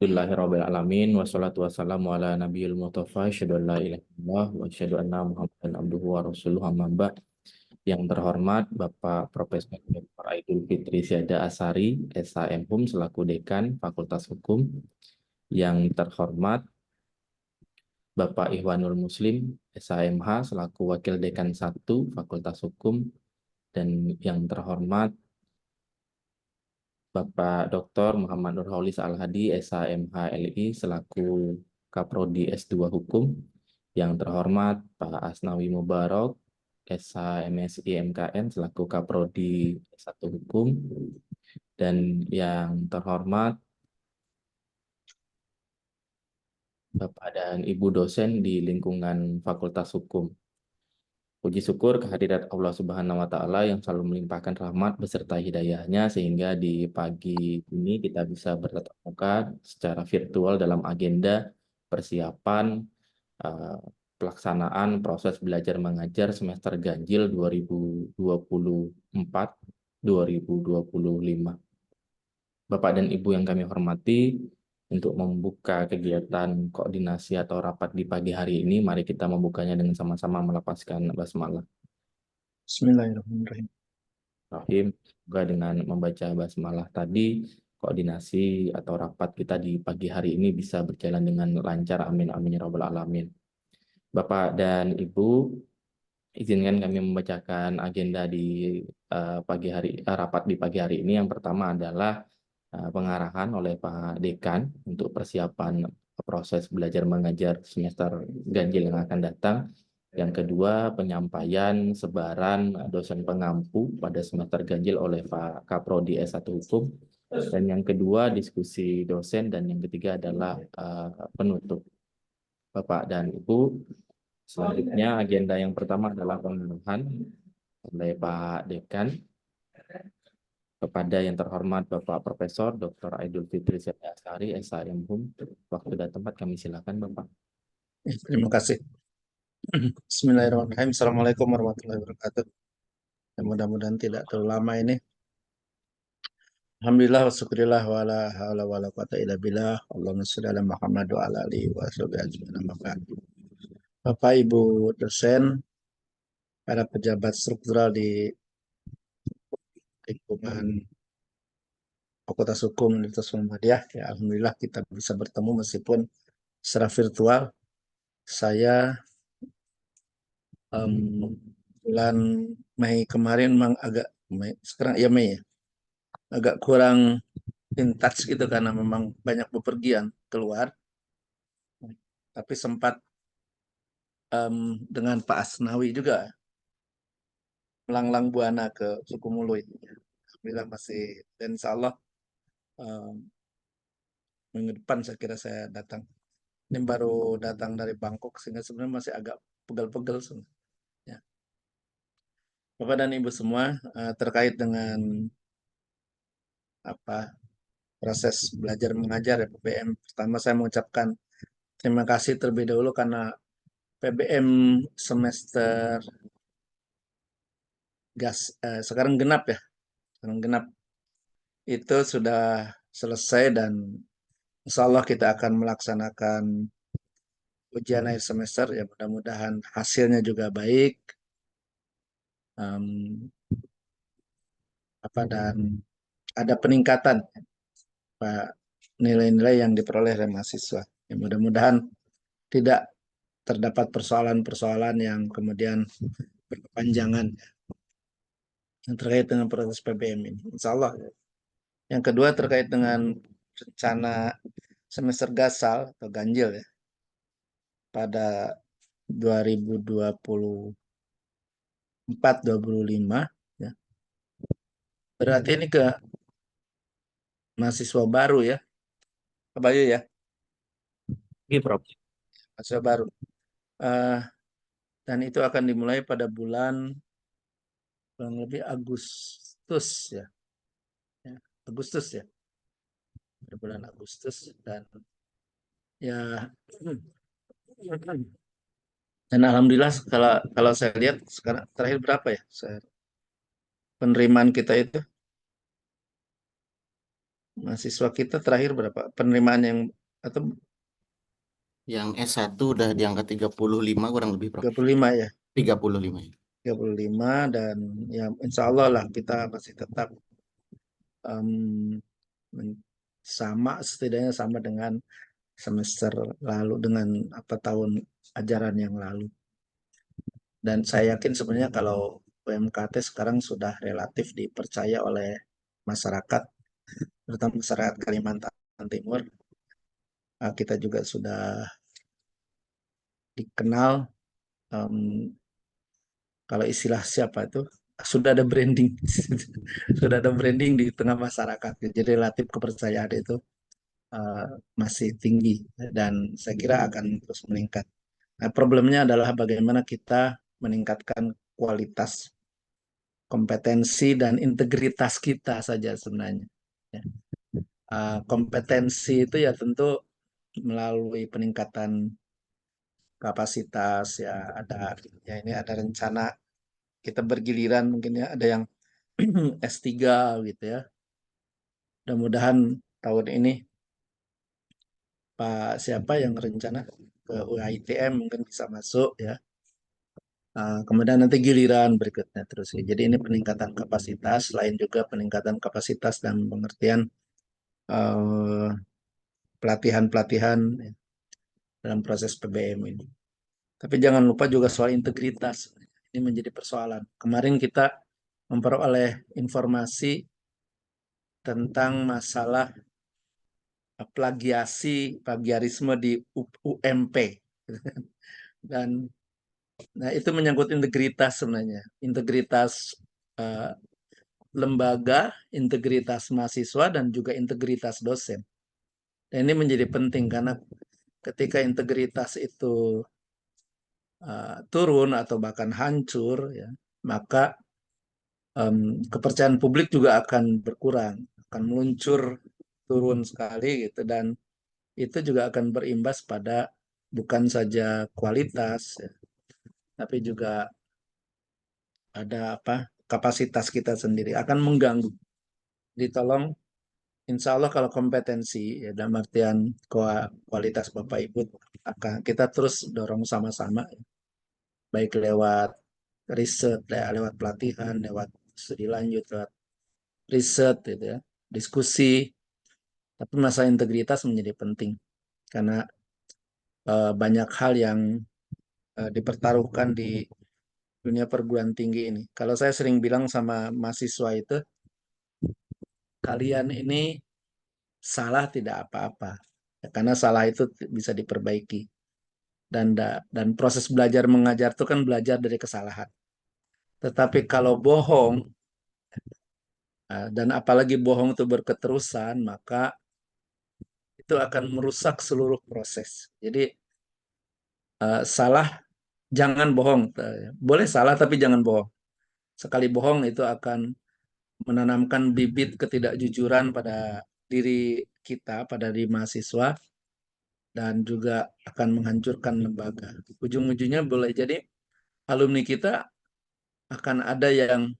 Alhamdulillahirrabbilalamin. Wassalatu wassalamu ala nabiyil mustafa. Asyhadu an la ilaha illallah wa asyhadu anna Muhammadan abduhu wa rasuluhu amma ba'd. Yang terhormat Bapak Profesor Dr. Aidul Fitri Syada Asari, SHM Hum selaku Dekan Fakultas Hukum. Yang terhormat Bapak Ihwanul Muslim, SHMH selaku Wakil Dekan 1 Fakultas Hukum. Dan yang terhormat Bapak Dr. Muhammad Nurholis Al-Hadi, SHMH LI selaku Kaprodi S2 Hukum. Yang terhormat Pak Asnawi Mubarok, SHMSI MKN selaku Kaprodi S1 Hukum. Dan yang terhormat Bapak dan Ibu dosen di lingkungan Fakultas Hukum. Puji syukur kehadirat Allah Subhanahu wa Ta'ala yang selalu melimpahkan rahmat beserta hidayahnya sehingga di pagi ini kita bisa bertatap muka secara virtual dalam agenda persiapan pelaksanaan proses belajar mengajar semester ganjil 2024-2025. Bapak dan Ibu yang kami hormati, untuk membuka kegiatan koordinasi atau rapat di pagi hari ini, mari kita membukanya dengan sama-sama melafazkan basmalah. Bismillahirrahmanirrahim. Juga dengan membaca basmalah tadi, koordinasi atau rapat kita di pagi hari ini bisa berjalan dengan lancar. Amin amin ya rabbal alamin. Bapak dan Ibu, izinkan kami membacakan agenda di rapat di pagi hari ini. Yang pertama adalah pengarahan oleh Pak Dekan untuk persiapan proses belajar mengajar semester ganjil yang akan datang. Yang kedua, penyampaian sebaran dosen pengampu pada semester ganjil oleh Pak Kaprodi S1 Hukum. Dan yang kedua, diskusi dosen. Dan yang ketiga adalah penutup. Bapak dan Ibu, selanjutnya agenda yang pertama adalah pengarahan oleh Pak Dekan kepada yang terhormat Bapak Profesor Dr. Aidul Fitri Syada Asari, SHM Hum. Waktu dan tempat kami silakan, Bapak. Terima kasih. Bismillahirrahmanirrahim. Assalamualaikum warahmatullahi wabarakatuh. Mudah-mudahan tidak terlalu lama ini. Alhamdulillah wa syukurillah wa la hawla wa la quwata illa billah. Allahumma shalli ala Muhammad wa ala alihi wa sahbihi ajmain. Amma ba'du. Bapak Ibu dosen, para pejabat struktural di lingkungan Fakultas Hukum Universitas Muhammadiyah, ya alhamdulillah kita bisa bertemu meskipun secara virtual. Saya bulan Mei kemarin memang agak sekarang ya Mei ya, agak kurang in touch gitu karena memang banyak bepergian keluar, tapi sempat dengan Pak Asnawi juga melanglang buana ke Sukumulu ini. Alhamdulillah masih, dan insya Allah minggu depan saya kira saya datang. Ini baru datang dari Bangkok sehingga sebenarnya masih agak pegel-pegel sebenarnya. Bapak dan Ibu semua, terkait dengan proses belajar mengajar ya PBM. Pertama saya mengucapkan terima kasih terlebih dahulu karena PBM semester sekarang genap ya. Sekarang genap itu sudah selesai dan insya Allah kita akan melaksanakan ujian akhir semester ya, mudah-mudahan hasilnya juga baik. Dan ada peningkatan nilai-nilai yang diperoleh oleh mahasiswa. Ya, mudah-mudahan tidak terdapat persoalan-persoalan yang kemudian berkepanjangan yang terkait dengan proses PBM ini. Insya Allah. Yang kedua terkait dengan rencana semester gasal atau ganjil ya pada 2024-2025 ya. Berarti ini ke mahasiswa baru ya. Pak Bayu ya. Iya, Prof. Mahasiswa baru. Dan itu akan dimulai pada bulan kurang lebih Agustus ya. Agustus ya. Pada bulan Agustus dan ya dan alhamdulillah kalau saya lihat sekarang terakhir berapa ya penerimaan kita itu mahasiswa kita terakhir berapa penerimaan yang atau Yang S1 udah di angka 35 kurang lebih, Prof. 35 ya? 35 ya. 35 dan ya insya Allah lah kita masih tetap em, sama, setidaknya sama dengan semester lalu, dengan apa tahun ajaran yang lalu. Dan saya yakin sebenarnya kalau UMKT sekarang sudah relatif dipercaya oleh masyarakat, terutama masyarakat Kalimantan Timur. Kita juga sudah dikenal, em, kalau istilah siapa itu, sudah ada branding, sudah ada branding di tengah masyarakat. Jadi relatif kepercayaan itu eh, masih tinggi dan saya kira akan terus meningkat. Nah, problemnya adalah bagaimana kita meningkatkan kualitas, kompetensi dan integritas kita saja sebenarnya. Ya. Kompetensi itu ya tentu melalui peningkatan kapasitas, ya ada, ya ini ada rencana kita bergiliran mungkin ya, ada yang S3 gitu ya. Mudah-mudahan tahun ini Pak siapa yang rencana ke UITM mungkin bisa masuk ya. Kemudian nanti giliran berikutnya terus ya. Jadi ini peningkatan kapasitas, selain juga peningkatan kapasitas dan pengertian eh, pelatihan-pelatihan ya, dalam proses PBM ini. Tapi jangan lupa juga soal integritas. Ini menjadi persoalan. Kemarin kita memperoleh informasi tentang masalah plagiarisme di UMP. Dan nah, itu menyangkut integritas sebenarnya. Integritas eh, lembaga, integritas mahasiswa, dan juga integritas dosen. Dan ini menjadi penting karena ketika integritas itu turun atau bahkan hancur, ya, maka kepercayaan publik juga akan berkurang, akan meluncur turun sekali gitu, dan itu juga akan berimbas pada bukan saja kualitas, ya, tapi juga ada apa kapasitas kita sendiri akan mengganggu. Ditolong, insya Allah kalau kompetensi ya dalam artian kualitas Bapak Ibu akan kita terus dorong sama-sama, baik lewat riset, ya, lewat pelatihan, lewat studi lanjut, lewat riset gitu ya, diskusi. Tapi masalah integritas menjadi penting karena banyak hal yang dipertaruhkan di dunia perguruan tinggi ini. Kalau saya sering bilang sama mahasiswa itu, kalian ini salah tidak apa-apa, ya, karena salah itu bisa diperbaiki. Dan proses belajar mengajar itu kan belajar dari kesalahan. Tetapi kalau bohong, dan apalagi bohong itu berketerusan, maka itu akan merusak seluruh proses. Jadi salah, jangan bohong. Boleh salah tapi jangan bohong. Sekali bohong itu akan menanamkan bibit ketidakjujuran pada diri kita, pada diri mahasiswa, dan juga akan menghancurkan lembaga. Ujung-ujungnya boleh jadi alumni kita akan ada yang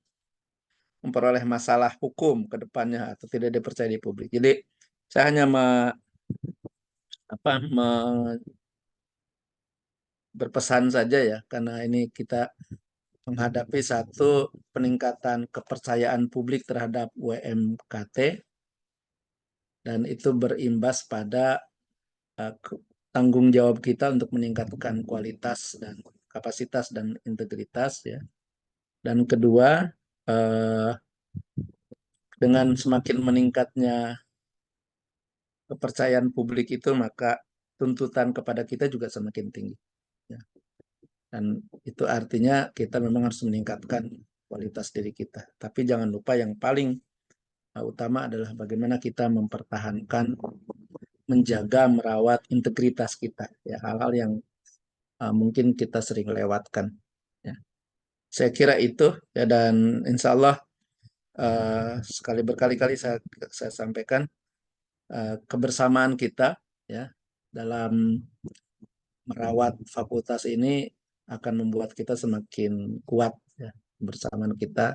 memperoleh masalah hukum ke depannya atau tidak dipercaya di publik. Jadi saya hanya apa, berpesan saja ya, karena ini kita menghadapi satu peningkatan kepercayaan publik terhadap UMKT, dan itu berimbas pada tanggung jawab kita untuk meningkatkan kualitas dan kapasitas dan integritas ya. Dan kedua, eh, dengan semakin meningkatnya kepercayaan publik itu, maka tuntutan kepada kita juga semakin tinggi. Ya. Dan itu artinya kita memang harus meningkatkan kualitas diri kita. Tapi jangan lupa yang paling utama adalah bagaimana kita mempertahankan, menjaga, merawat integritas kita. Ya, hal-hal yang mungkin kita sering lewatkan. Ya. Saya kira itu ya, dan insya Allah sekali berkali-kali saya sampaikan kebersamaan kita ya dalam merawat fakultas ini akan membuat kita semakin kuat ya. Kebersamaan kita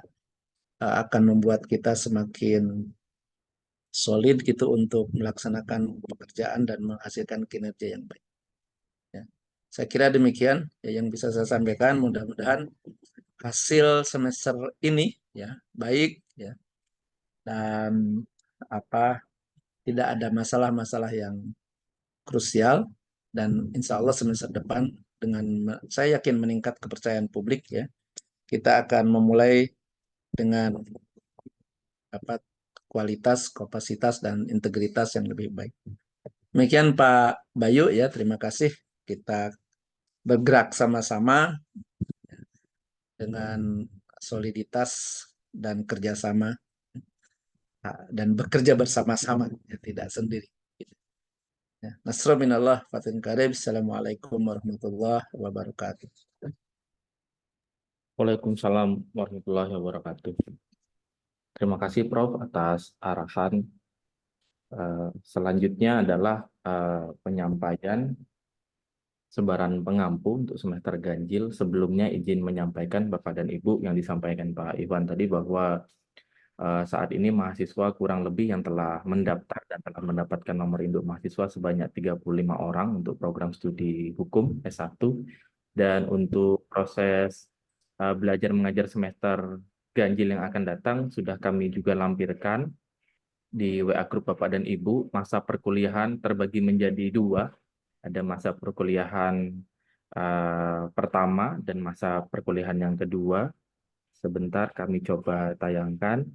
akan membuat kita semakin solid gitu untuk melaksanakan pekerjaan dan menghasilkan kinerja yang baik. Ya. Saya kira demikian ya yang bisa saya sampaikan. Mudah-mudahan hasil semester ini ya baik ya dan tidak ada masalah-masalah yang krusial, dan insya Allah semester depan dengan saya yakin meningkat kepercayaan publik ya, kita akan memulai dengan kualitas, kapasitas, dan integritas yang lebih baik. Demikian Pak Bayu ya, terima kasih. Kita bergerak sama-sama dengan soliditas dan kerjasama dan bekerja bersama-sama, ya, tidak sendiri. Ya. Nasrul minallah, fatin karim. Assalamualaikum warahmatullahi wabarakatuh. Waalaikumsalam warahmatullahi wabarakatuh. Terima kasih Prof atas arahan. Selanjutnya adalah penyampaian sebaran pengampu untuk semester ganjil. Sebelumnya izin menyampaikan Bapak dan Ibu yang disampaikan Pak Iwan tadi bahwa saat ini mahasiswa kurang lebih yang telah mendaftar dan telah mendapatkan nomor induk mahasiswa sebanyak 35 orang untuk program studi hukum S1. Dan untuk proses belajar mengajar semester ganjil yang akan datang sudah kami juga lampirkan di WA grup Bapak dan Ibu. Masa perkuliahan terbagi menjadi dua. Ada masa perkuliahan pertama dan masa perkuliahan yang kedua. Sebentar kami coba tayangkan.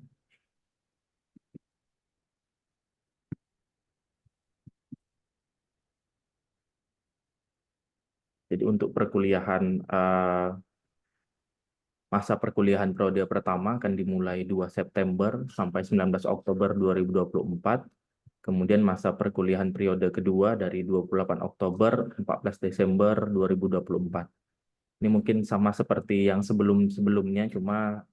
Jadi untuk perkuliahan masa perkuliahan periode pertama akan dimulai 2 September sampai 19 Oktober 2024. Kemudian masa perkuliahan periode kedua dari 28 Oktober 14 Desember 2024. Ini mungkin sama seperti yang sebelum-sebelumnya, cuma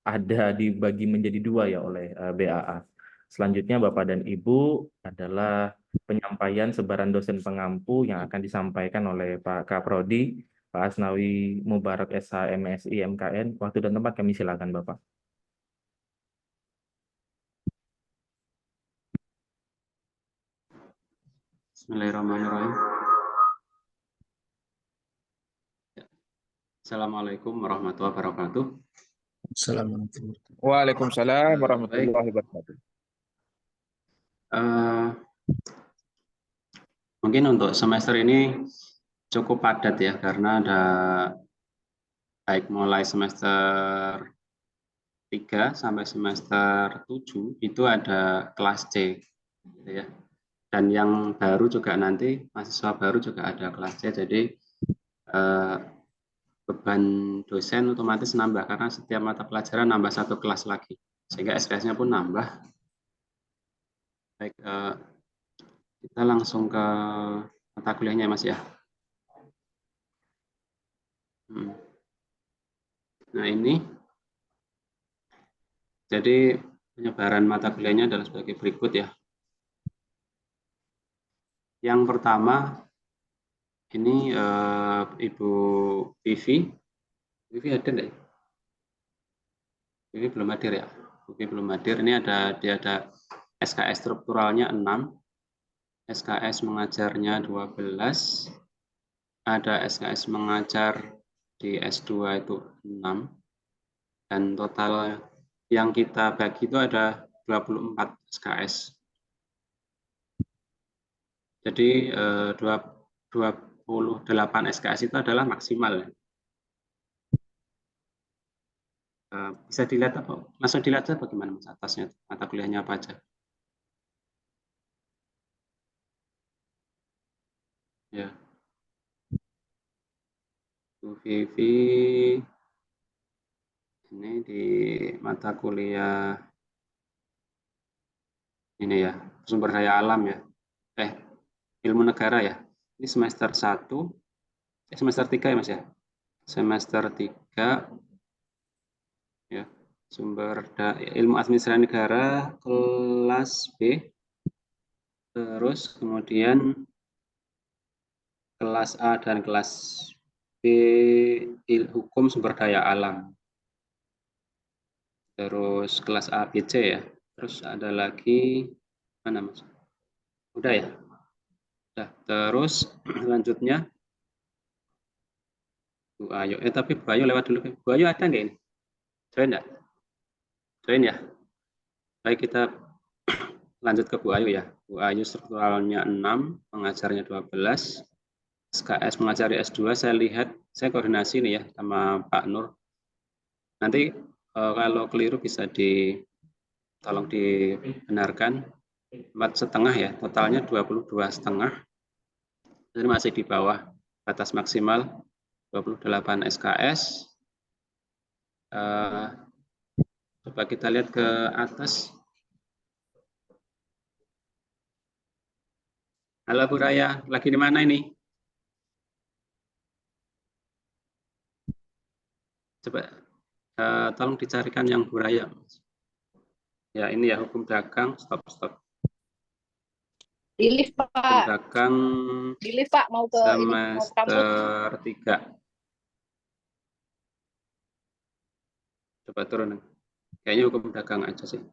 ada dibagi menjadi dua ya oleh BAA. Selanjutnya Bapak dan Ibu adalah penyampaian sebaran dosen pengampu yang akan disampaikan oleh Pak Kaprodi, Pak Asnawi Mubarak SH MSI MKN. Waktu dan tempat kami silakan Bapak. Bismillahirrahmanirrahim. Assalamualaikum warahmatullahi wabarakatuh. Assalamualaikum. Waalaikumsalam Baik. warahmatullahi wabarakatuh. Mungkin untuk semester ini cukup padat ya, karena ada baik mulai semester 3 sampai semester 7 itu ada kelas C gitu ya. Dan yang baru juga nanti mahasiswa baru juga ada kelas C, jadi beban dosen otomatis nambah karena setiap mata pelajaran nambah satu kelas lagi, sehingga SKS-nya pun nambah. Baik, kita langsung ke mata kuliahnya Mas ya. Nah ini, jadi penyebaran mata kuliahnya adalah sebagai berikut ya. Yang pertama, ini Ibu Vivi. Vivi hadir nggak? Vivi belum hadir ya. Vivi belum hadir. Ini dia ada SKS strukturalnya 6, SKS mengajarnya 12, ada SKS mengajar di S2 itu 6, dan total yang kita bagi itu ada 24 SKS. Jadi 28 SKS itu adalah maksimal. Bisa dilihat apa? Langsung dilihat aja bagaimana Mas atasnya, mata kuliahnya apa aja. Ya. Bu Vivi ini di mata kuliah ini ya, sumber daya alam ya. Ilmu negara ya. Ini semester 1, semester 3 ya Mas ya. Semester 3 ya. Ilmu administrasi negara kelas B. Terus kemudian kelas A dan kelas B hukum sumber daya alam. Terus kelas A, B, C ya. Terus ada lagi mana Mas? Udah ya? Udah. Terus selanjutnya Bu Ayu. Tapi Bu Ayu lewat dulu. Bu Ayu ada nggak ini? Join nggak? Join ya? Baik, kita lanjut ke Bu Ayu ya. Bu Ayu strukturalnya 6, pengajarnya 12. SKS mengajari S2, saya lihat, saya koordinasi nih ya sama Pak Nur. Nanti kalau keliru bisa tolong dibenarkan. 4,5 ya, totalnya 22,5. Jadi masih di bawah batas maksimal 28 SKS. Coba kita lihat ke atas. Halo Bu Raya, lagi di mana ini? Coba tolong dicarikan yang Bu Raya. Ya ini ya hukum dagang, stop. Di lift, Hukum Pak. dagang Di lift, Pak. Mau ke ini, mau ke kampus. semester 3. Coba turun. Kayaknya hukum dagang aja sih.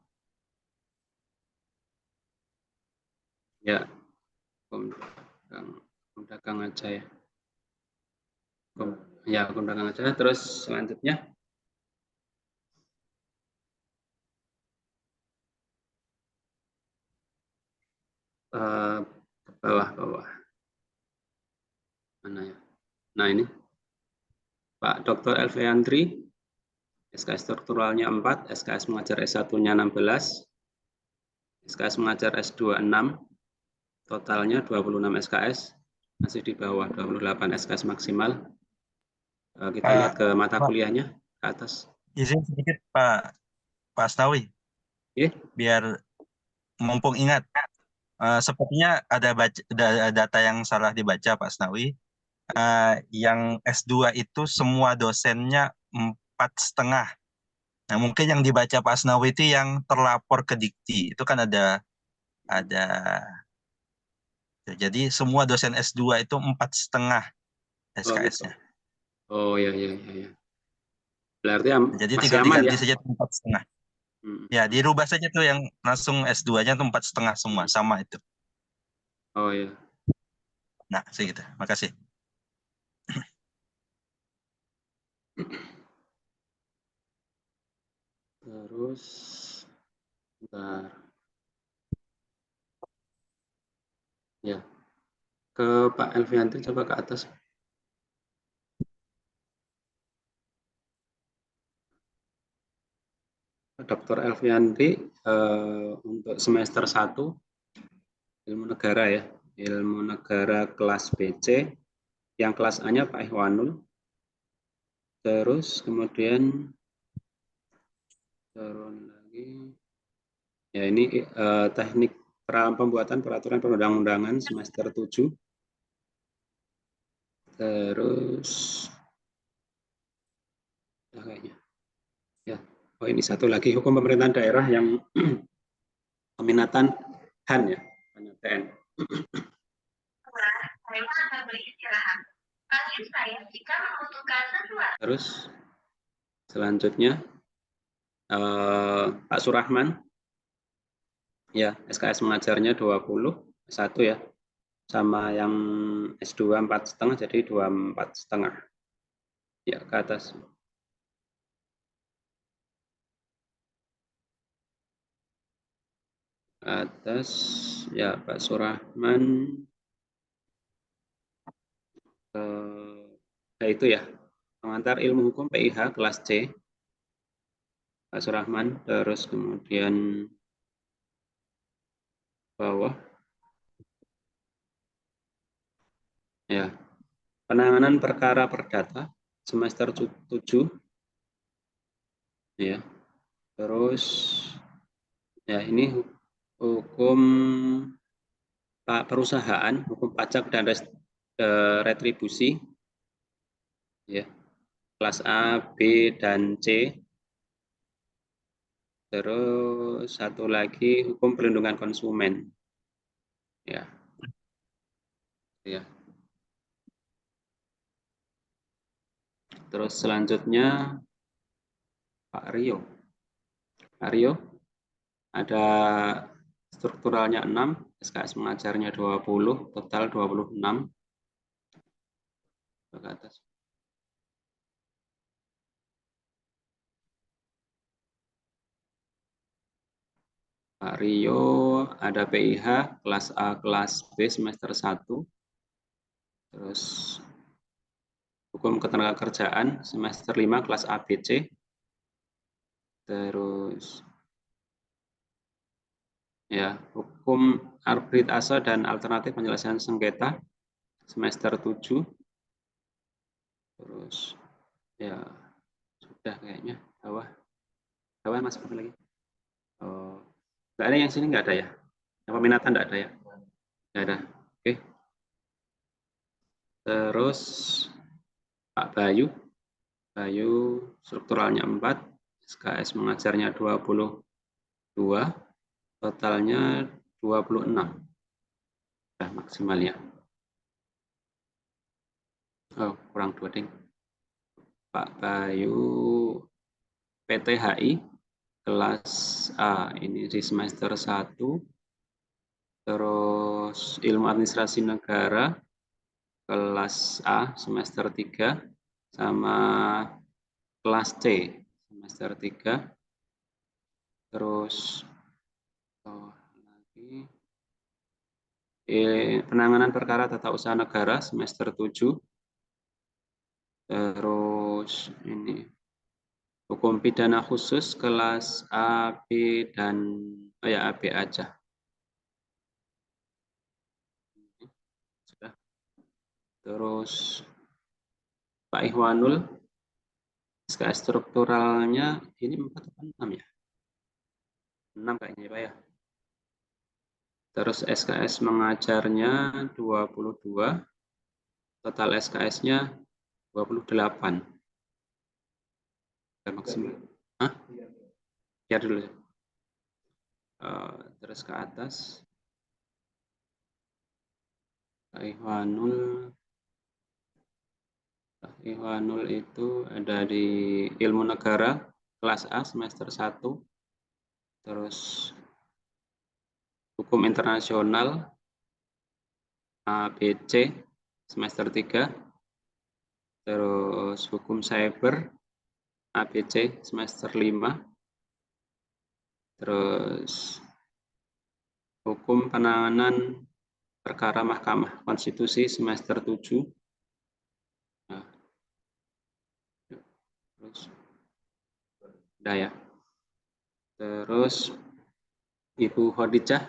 Ya, hukum dagang aja ya. Hukum dagang aja. Terus selanjutnya. Ke bawah. Mana ya? Nah ini. Pak Dr. Elviandri, SKS strukturalnya 4, SKS mengajar S1-nya 16, SKS mengajar S2 6, totalnya 26 SKS, masih di bawah 28 SKS maksimal. Kita lihat ke mata kuliahnya, ke atas. Izin sedikit Pak Asnawi, biar mumpung ingat. Sepertinya ada data yang salah dibaca Pak Asnawi. Yang S2 itu semua dosennya 4,5. Nah, mungkin yang dibaca Pak Asnawi itu yang terlapor ke Dikti. Itu kan ada jadi semua dosen S2 itu 4,5 SKS-nya. Oh iya. Berarti Jadi masih tinggal aman diganti ya? saja 4,5. Ya, dirubah saja tuh yang langsung S2-nya tuh 4,5 semua, sama itu. Oh iya. Nah, segitu. Makasih. Terus, bentar. Ya, ke Pak Elviantri coba ke atas. Dr. Elviantri untuk semester 1 ilmu negara ya, ilmu negara kelas BC, yang kelas A-nya Pak Ihwanul. Terus kemudian turun lagi. Ya ini teknik pembuatan peraturan perundang-undangan semester 7. Terus kayaknya. Ya. Oh ini satu lagi hukum pemerintahan daerah yang peminatan HAN ya, PNTN. Terus selanjutnya Pak Surahman, ya SKS mengajarnya 20, 1 ya, sama yang S2 4,5 jadi 24,5. Ya ke atas. Atas ya Pak Surahman. Nah itu ya, pengantar ilmu hukum PIH kelas C, Pak Surahman. Terus kemudian bawah, ya penanganan perkara perdata semester 7, ya. Terus ya ini hukum perusahaan, hukum pajak dan retribusi, ya kelas A, B dan C. Terus satu lagi hukum perlindungan konsumen, ya. Terus selanjutnya Pak Rio. Ada strukturalnya 6, SKS mengajarnya 20, total 26. Ke atas. Pak Rio, ada PIH, kelas A, kelas B, semester 1. Terus hukum ketenagakerjaan, semester 5, kelas ABC. Terus ya, hukum arbitrase dan alternatif penyelesaian sengketa, semester 7. Terus ya, sudah kayaknya. Bawah masuk apa lagi? Oh, nggak ada yang sini, nggak ada ya? Yang peminatan nggak ada ya? Nggak ada. Oke. Terus Pak Bayu strukturalnya 4, SKS mengajarnya 22, totalnya 26. Sudah maksimal ya. Oh, kurang 2 ding. Pak Bayu PTHI kelas A, ini di semester 1. Terus ilmu administrasi negara kelas A semester 3 sama kelas C semester 3. Terus lagi penanganan perkara tata usaha negara semester 7. Terus ini hukum pidana khusus kelas A, B, dan ya AB aja. Sudah. Terus Pak Ihwanul, SKS strukturalnya ini 4 atau 6 ya? 6 kayaknya Pak ya. Terus SKS mengajarnya 22, total SKS-nya 28. Maksimal. Hah? Ya dulu. Terus ke atas. Pak Ihwanul itu ada di ilmu negara kelas A semester 1. Terus hukum internasional ABC semester 3. Terus hukum cyber ABC semester 5. Terus hukum penanganan perkara Mahkamah Konstitusi semester 7. Nah, terus udah ya. Terus Ibu Khadijah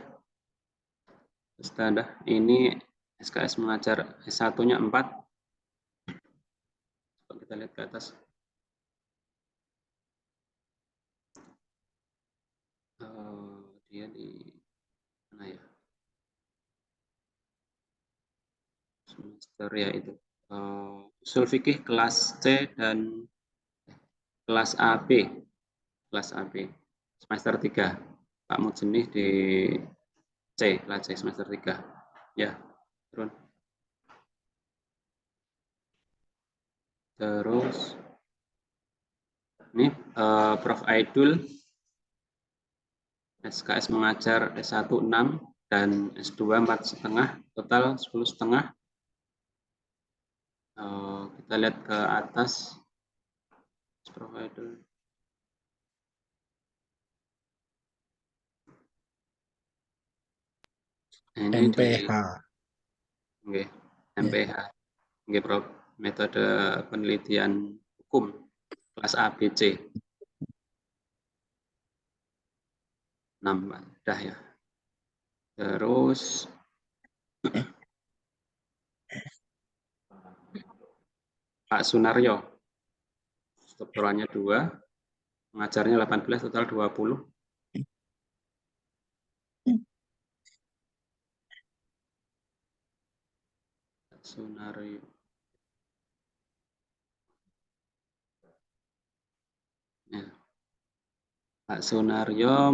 Ustadzah, ini SKS mengajar S1-nya 4. Coba kita lihat ke atas. Dia di mana ya? Semester ya itu. Usul fikih kelas C dan kelas AB. Kelas AB. Semester 3. Pak Mujeni di C, kelas C semester 3. Ya, turun. Terus ini Prof. Aidul SKS mengajar S1 6 dan S2 4,5, total 10,5. Kita lihat ke atas. Prof. Aidul. Ini MPH. Di MPH. Nggih, Prof. Metode penelitian hukum kelas ABC. 6, dah ya. Terus Pak Sunaryo, strukturalnya 2, mengajarnya 18, total 20. Pak Sunaryo. Ya. Pak Sunaryo,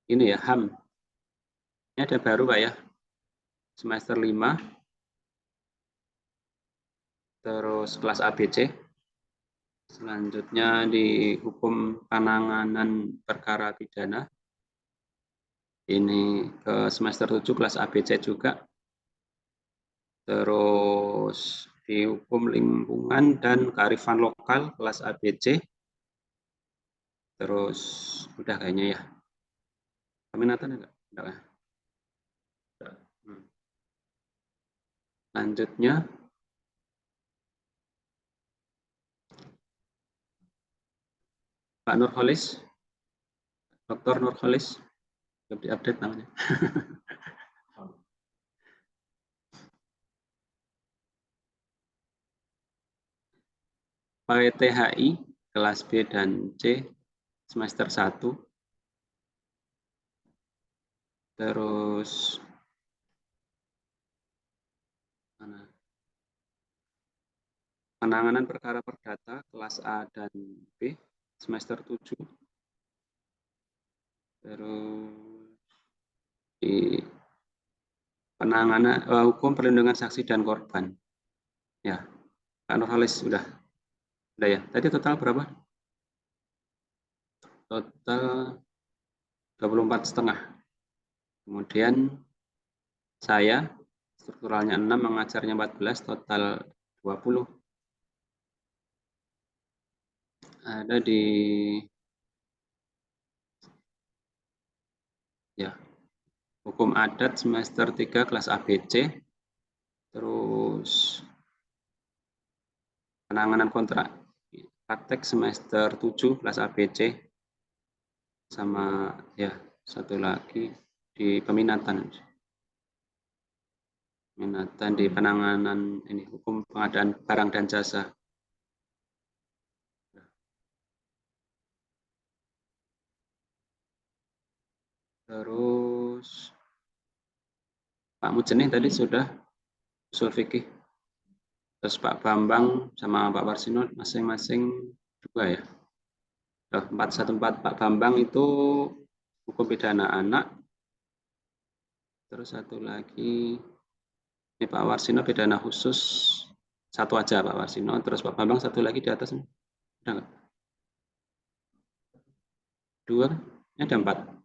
ini ya HAM. Ini ada baru Pak ya, semester 5. Terus kelas ABC. Selanjutnya di hukum penanganan perkara pidana ini ke semester 7 kelas ABC juga. Terus di hukum lingkungan dan kearifan lokal kelas ABC. Terus udah kayaknya ya. Peminatan enggak? Enggak ya? Lanjutnya Pak Nurholis, Dr. Nurholis, belum diupdate namanya. PTHI kelas B dan C semester 1. Terus penanganan perkara perdata kelas A dan B semester 7. Terus di penanganan hukum perlindungan saksi dan korban. Ya, Pak Nurholis udah ya. Tadi total berapa? Total 24,5. Kemudian saya strukturalnya 6, mengajarnya 14, total 20. Ada di ya hukum adat semester 3 kelas ABC. Terus penanganan kontrak praktek semester 7 kelas ABC. Sama ya satu lagi di peminatan di penanganan ini hukum pengadaan barang dan jasa. Terus Pak Mujeni tadi sudah usul fikih. Terus Pak Bambang sama Pak Warsino masing-masing 2 ya. 414 Pak Bambang itu hukum pidana anak. Terus satu lagi ini Pak Warsino pidana khusus, 1 aja Pak Warsino. Terus Pak Bambang 1 lagi di atas. Udah enggak? 2, ini ada 4.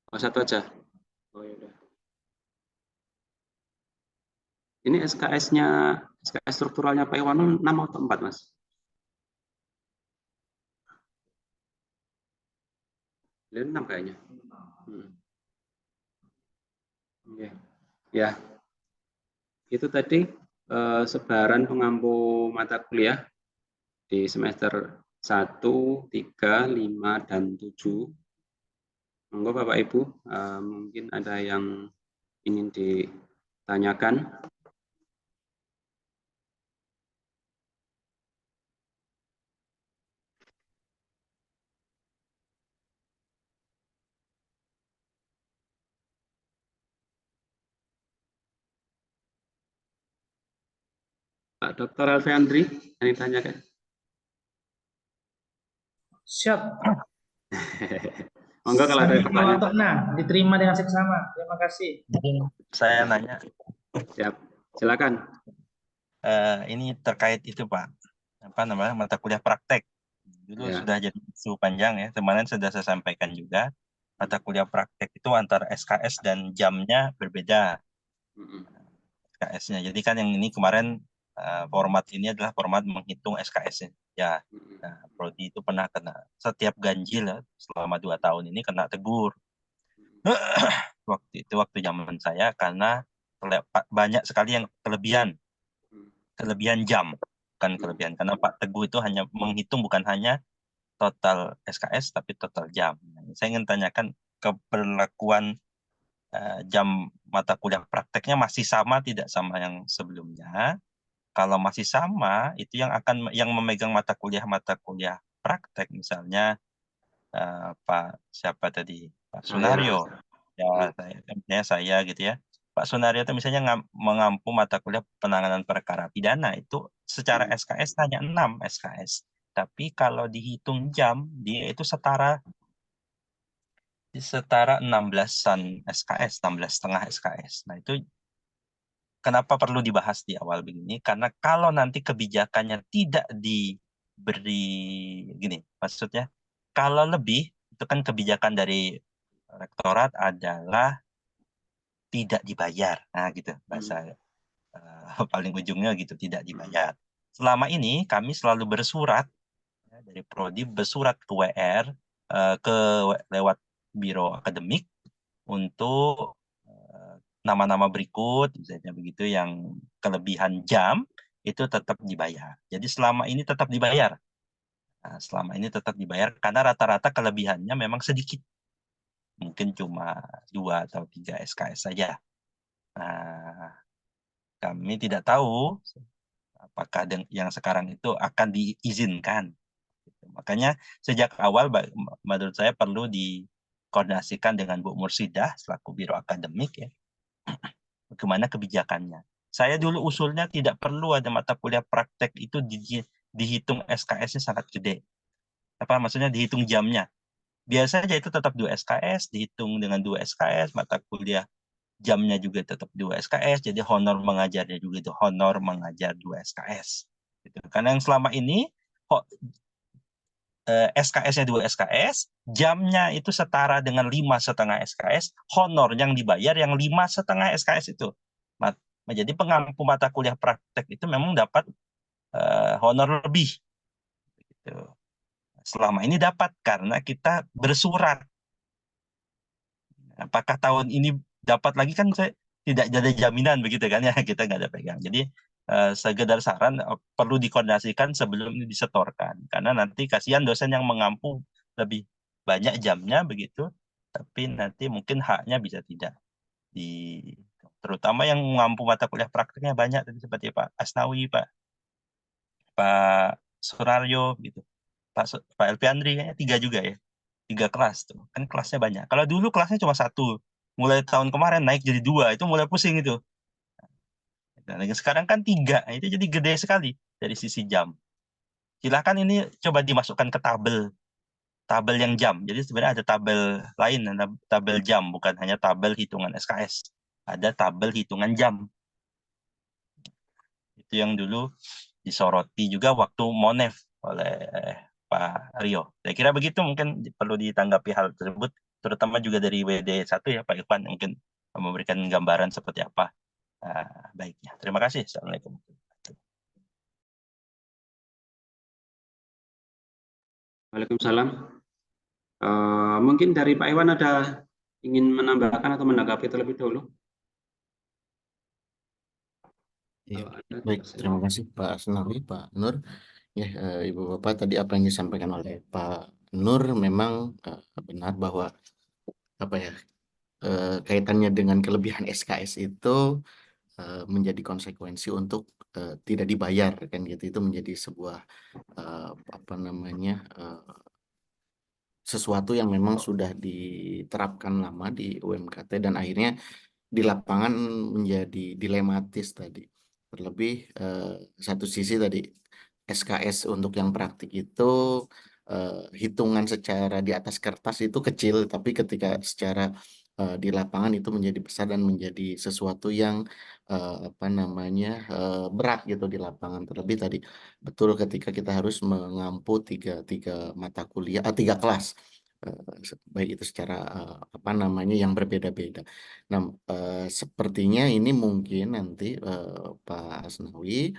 Oh, 1 aja. Oh ya udah. Ini SKS-nya, SKS strukturalnya Pak Iwanul 6 atau 4, Mas? 6 kayaknya. Okay. Ya. Itu tadi sebaran pengampu mata kuliah di semester 1, 3, 5, dan 7. Monggo Bapak Ibu, mungkin ada yang ingin ditanyakan. Pak Dr. Alfeandri, yang ditanyakan. Siap. Monggo kalau ada pertanyaan. Untuk diterima dengan seksama. Terima kasih. Saya nanya. Siap. Silakan. Ini terkait itu Pak. Apa namanya mata kuliah praktek. Dulu sudah jadi isu panjang ya. Kemarin sudah saya sampaikan juga. Mata kuliah praktek itu antara SKS dan jamnya berbeda. SKS-nya. Jadi kan yang ini kemarin format ini adalah format menghitung SKS-nya. Ya, nah, Prodi itu pernah kena setiap ganjil ya, selama 2 tahun ini kena tegur. Waktu zaman saya karena banyak sekali yang kelebihan jam, bukan kelebihan karena Pak Teguh itu hanya menghitung bukan hanya total SKS tapi total jam. Saya ingin tanyakan keberlakuan jam mata kuliah prakteknya masih sama tidak sama yang sebelumnya? Kalau masih sama, itu yang memegang mata kuliah praktek, misalnya Pak siapa tadi, Pak Sunario, ya saya gitu ya. Pak Sunario itu misalnya mengampu mata kuliah penanganan perkara pidana itu secara SKS hanya 6 SKS, tapi kalau dihitung jam dia itu setara 16-an SKS, 16,5 SKS. Nah itu kenapa perlu dibahas di awal begini? Karena kalau nanti kebijakannya tidak beri gini, maksudnya kalau lebih itu kan kebijakan dari rektorat adalah tidak dibayar. Nah, gitu bahasa paling ujungnya gitu, tidak dibayar. Selama ini kami selalu bersurat dari Prodi bersurat ke WR lewat Biro Akademik untuk nama-nama berikut misalnya begitu yang kelebihan jam itu tetap dibayar. Jadi selama ini tetap dibayar. Nah, selama ini tetap dibayar karena rata-rata kelebihannya memang sedikit. Mungkin cuma 2 atau 3 SKS saja. Nah, kami tidak tahu apakah yang sekarang itu akan diizinkan. Makanya sejak awal menurut saya perlu dikoordinasikan dengan Bu Mursidah selaku Biro Akademik ya. Bagaimana kebijakannya. Saya dulu usulnya tidak perlu ada mata kuliah praktek itu dihitung SKS-nya sangat gede. Apa maksudnya dihitung jamnya. Biasa aja itu tetap 2 SKS, dihitung dengan 2 SKS, mata kuliah jamnya juga tetap 2 SKS, jadi honor mengajarnya juga itu honor mengajar 2 SKS. Gitu. Karena yang selama ini kok SKS-nya 2 SKS, jamnya itu setara dengan 5,5 SKS, honor yang dibayar yang 5,5 SKS itu. Jadi pengampu mata kuliah praktek itu memang dapat honor lebih. Gitu. Selama ini dapat karena kita bersurat. Apakah tahun ini dapat lagi kan saya tidak ada jaminan begitu kan ya, kita nggak ada pegang. Jadi sekedar saran perlu dikoordinasikan sebelum ini disetorkan karena nanti kasihan dosen yang mengampu lebih banyak jamnya begitu, tapi nanti mungkin haknya bisa tidak di terutama yang mengampu mata kuliah prakteknya banyak tadi seperti Pak Asnawi, Pak Suraryo gitu, Pak Elpiandri kayaknya 3 juga ya. 3 kelas tuh. Kan kelasnya banyak. Kalau dulu kelasnya cuma 1. Mulai tahun kemarin naik jadi 2. Itu mulai pusing itu. Dan sekarang kan 3. Itu jadi gede sekali dari sisi jam. Silahkan ini coba dimasukkan ke tabel yang jam. Jadi sebenarnya ada tabel lain, ada tabel jam, bukan hanya tabel hitungan SKS. Ada tabel hitungan jam. Itu yang dulu disoroti juga waktu Monef oleh Pak Rio. Saya kira begitu mungkin perlu ditanggapi hal tersebut, terutama juga dari WD1 ya Pak Irfan, mungkin memberikan gambaran seperti apa baiknya. Terima kasih. Assalamualaikum. Waalaikumsalam. Mungkin dari Pak Iwan ada ingin menambahkan atau menanggapi terlebih dahulu? Ya, baik, terima kasih Pak Asnawi, Pak Nur. Ya, Ibu Bapak, tadi apa yang disampaikan oleh Pak Nur memang benar bahwa apa ya kaitannya dengan kelebihan SKS itu menjadi konsekuensi untuk tidak dibayar kan gitu. Itu menjadi sebuah apa namanya sesuatu yang memang sudah diterapkan lama di UMKT dan akhirnya di lapangan menjadi dilematis tadi. Terlebih satu sisi tadi SKS untuk yang praktik itu hitungan secara di atas kertas itu kecil, tapi ketika secara di lapangan itu menjadi besar dan menjadi sesuatu yang apa namanya berat gitu di lapangan. Terlebih tadi betul ketika kita harus mengampu tiga mata kuliah, 3 kelas. Baik itu secara apa namanya yang berbeda-beda. Nah, sepertinya ini mungkin nanti Pak Asnawi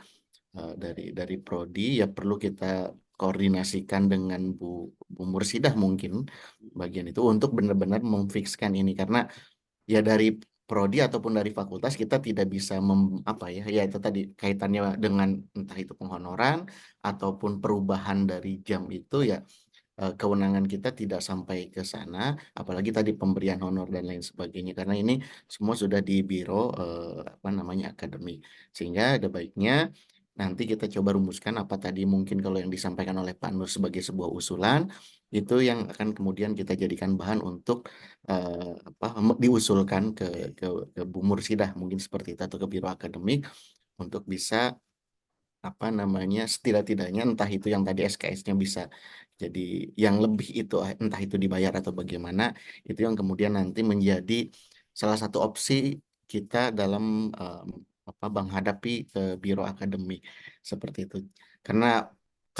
dari Prodi ya perlu kita koordinasikan dengan Bu Mursidah mungkin bagian itu untuk benar-benar memfikskan ini karena ya dari Prodi ataupun dari fakultas kita tidak bisa apa ya itu tadi kaitannya dengan entah itu penghonoran ataupun perubahan dari jam itu ya kewenangan kita tidak sampai ke sana, apalagi tadi pemberian honor dan lain sebagainya, karena ini semua sudah di biro apa namanya akademik, sehingga ada baiknya nanti kita coba rumuskan apa tadi mungkin kalau yang disampaikan oleh Pak Nur sebagai sebuah usulan itu yang akan kemudian kita jadikan bahan untuk diusulkan ke Bu Mursidah mungkin seperti itu atau ke biro akademik untuk bisa apa namanya setidak-tidaknya entah itu yang tadi SKS-nya bisa jadi yang lebih itu entah itu dibayar atau bagaimana itu yang kemudian nanti menjadi salah satu opsi kita dalam menghadapi biro akademik seperti itu karena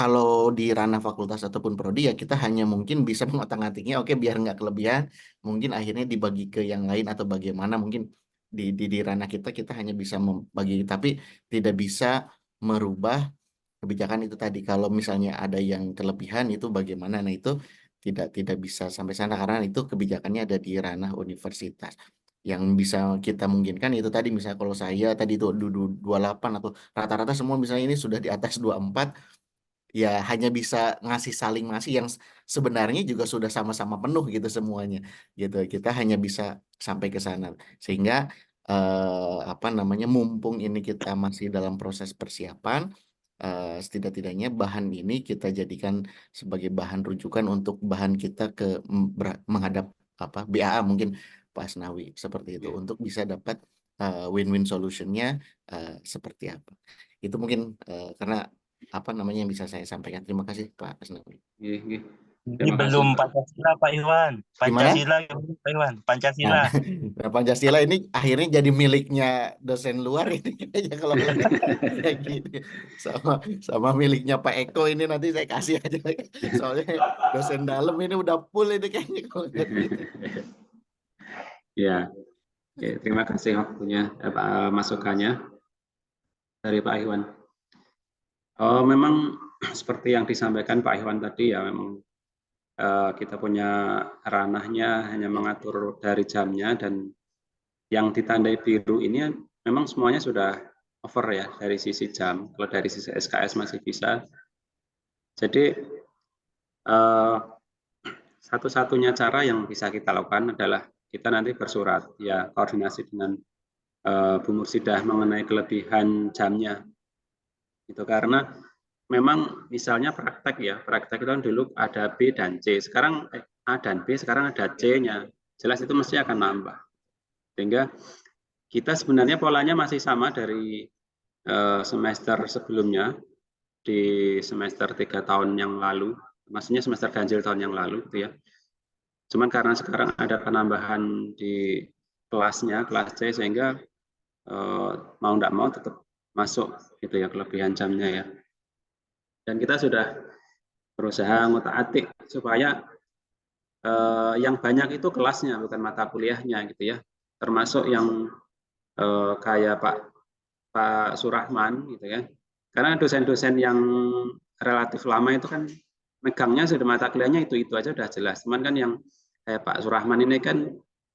kalau di ranah fakultas ataupun prodi ya kita hanya mungkin bisa mengotak-atiknya, oke biar nggak kelebihan, mungkin akhirnya dibagi ke yang lain atau bagaimana, mungkin di ranah kita hanya bisa membagi, tapi tidak bisa merubah kebijakan itu tadi. Kalau misalnya ada yang kelebihan itu bagaimana, nah itu tidak bisa sampai sana karena itu kebijakannya ada di ranah universitas. Yang bisa kita mungkinkan itu tadi, misalnya kalau saya tadi itu 28 atau rata-rata semua misalnya ini sudah di atas 24, ya hanya bisa ngasih saling ngasih yang sebenarnya juga sudah sama-sama penuh gitu semuanya gitu. Kita hanya bisa sampai ke sana sehingga apa namanya, mumpung ini kita masih dalam proses persiapan, setidak-tidaknya bahan ini kita jadikan sebagai bahan rujukan untuk bahan kita ke menghadap apa BAA mungkin Pak Asnawi seperti itu, untuk bisa dapat win-win solutionnya seperti apa. Itu mungkin karena apa namanya yang bisa saya sampaikan. Terima kasih Pak Asnawi. Ini Ini belum Pancasila Pak Iwan. Pancasila Pak Iwan. Pancasila. Nah, Pancasila ini akhirnya jadi miliknya dosen luar ini kayaknya kalau kayak gini. Sama miliknya Pak Eko ini nanti saya kasih aja. Soalnya dosen dalam ini udah full ini kayaknya kalau gitu. Ya, oke, terima kasih waktunya, masukannya dari Pak Iwan. Memang seperti yang disampaikan Pak Iwan tadi ya, memang kita punya ranahnya hanya mengatur dari jamnya, dan yang ditandai biru ini memang semuanya sudah over ya dari sisi jam. Kalau dari sisi SKS masih bisa. Jadi satu-satunya cara yang bisa kita lakukan adalah kita nanti bersurat ya, koordinasi dengan Bu Mursidah mengenai kelebihan jamnya. Itu karena memang misalnya praktek itu kan dulu ada B dan C, sekarang A dan B, sekarang ada C-nya. Jelas itu mesti akan nambah. Sehingga kita sebenarnya polanya masih sama dari semester sebelumnya, di semester 3 tahun yang lalu, maksudnya semester ganjil tahun yang lalu gitu ya. Cuman karena sekarang ada penambahan di kelasnya, kelas C, sehingga mau tidak mau tetap masuk gitu ya kelebihan jamnya ya. Dan kita sudah berusaha ngutak-atik supaya yang banyak itu kelasnya bukan mata kuliahnya gitu ya. Termasuk yang kayak Pak Surahman gitu ya. Karena dosen-dosen yang relatif lama itu kan megangnya sudah mata kuliahnya itu aja udah jelas. Cuman kan yang kayak Pak Surahman ini kan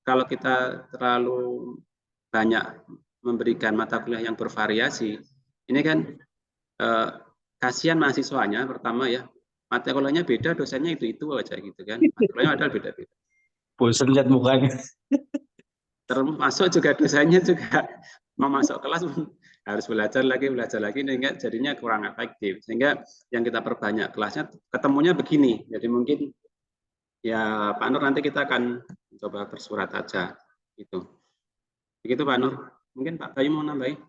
kalau kita terlalu banyak memberikan mata kuliah yang bervariasi, ini kan kasihan mahasiswanya. Pertama ya, mata kuliahnya beda, dosennya itu aja gitu kan. Mata kuliahnya padahal beda-beda. Bosan lihat mukanya. Termasuk juga dosennya juga mau masuk kelas harus belajar lagi sehingga jadinya kurang efektif. Sehingga yang kita perbanyak kelasnya, ketemunya begini. Jadi mungkin ya Pak Nur nanti kita akan coba bersurat aja gitu. Begitu Pak Nur. Mungkin Pak Bayu mau nambahin.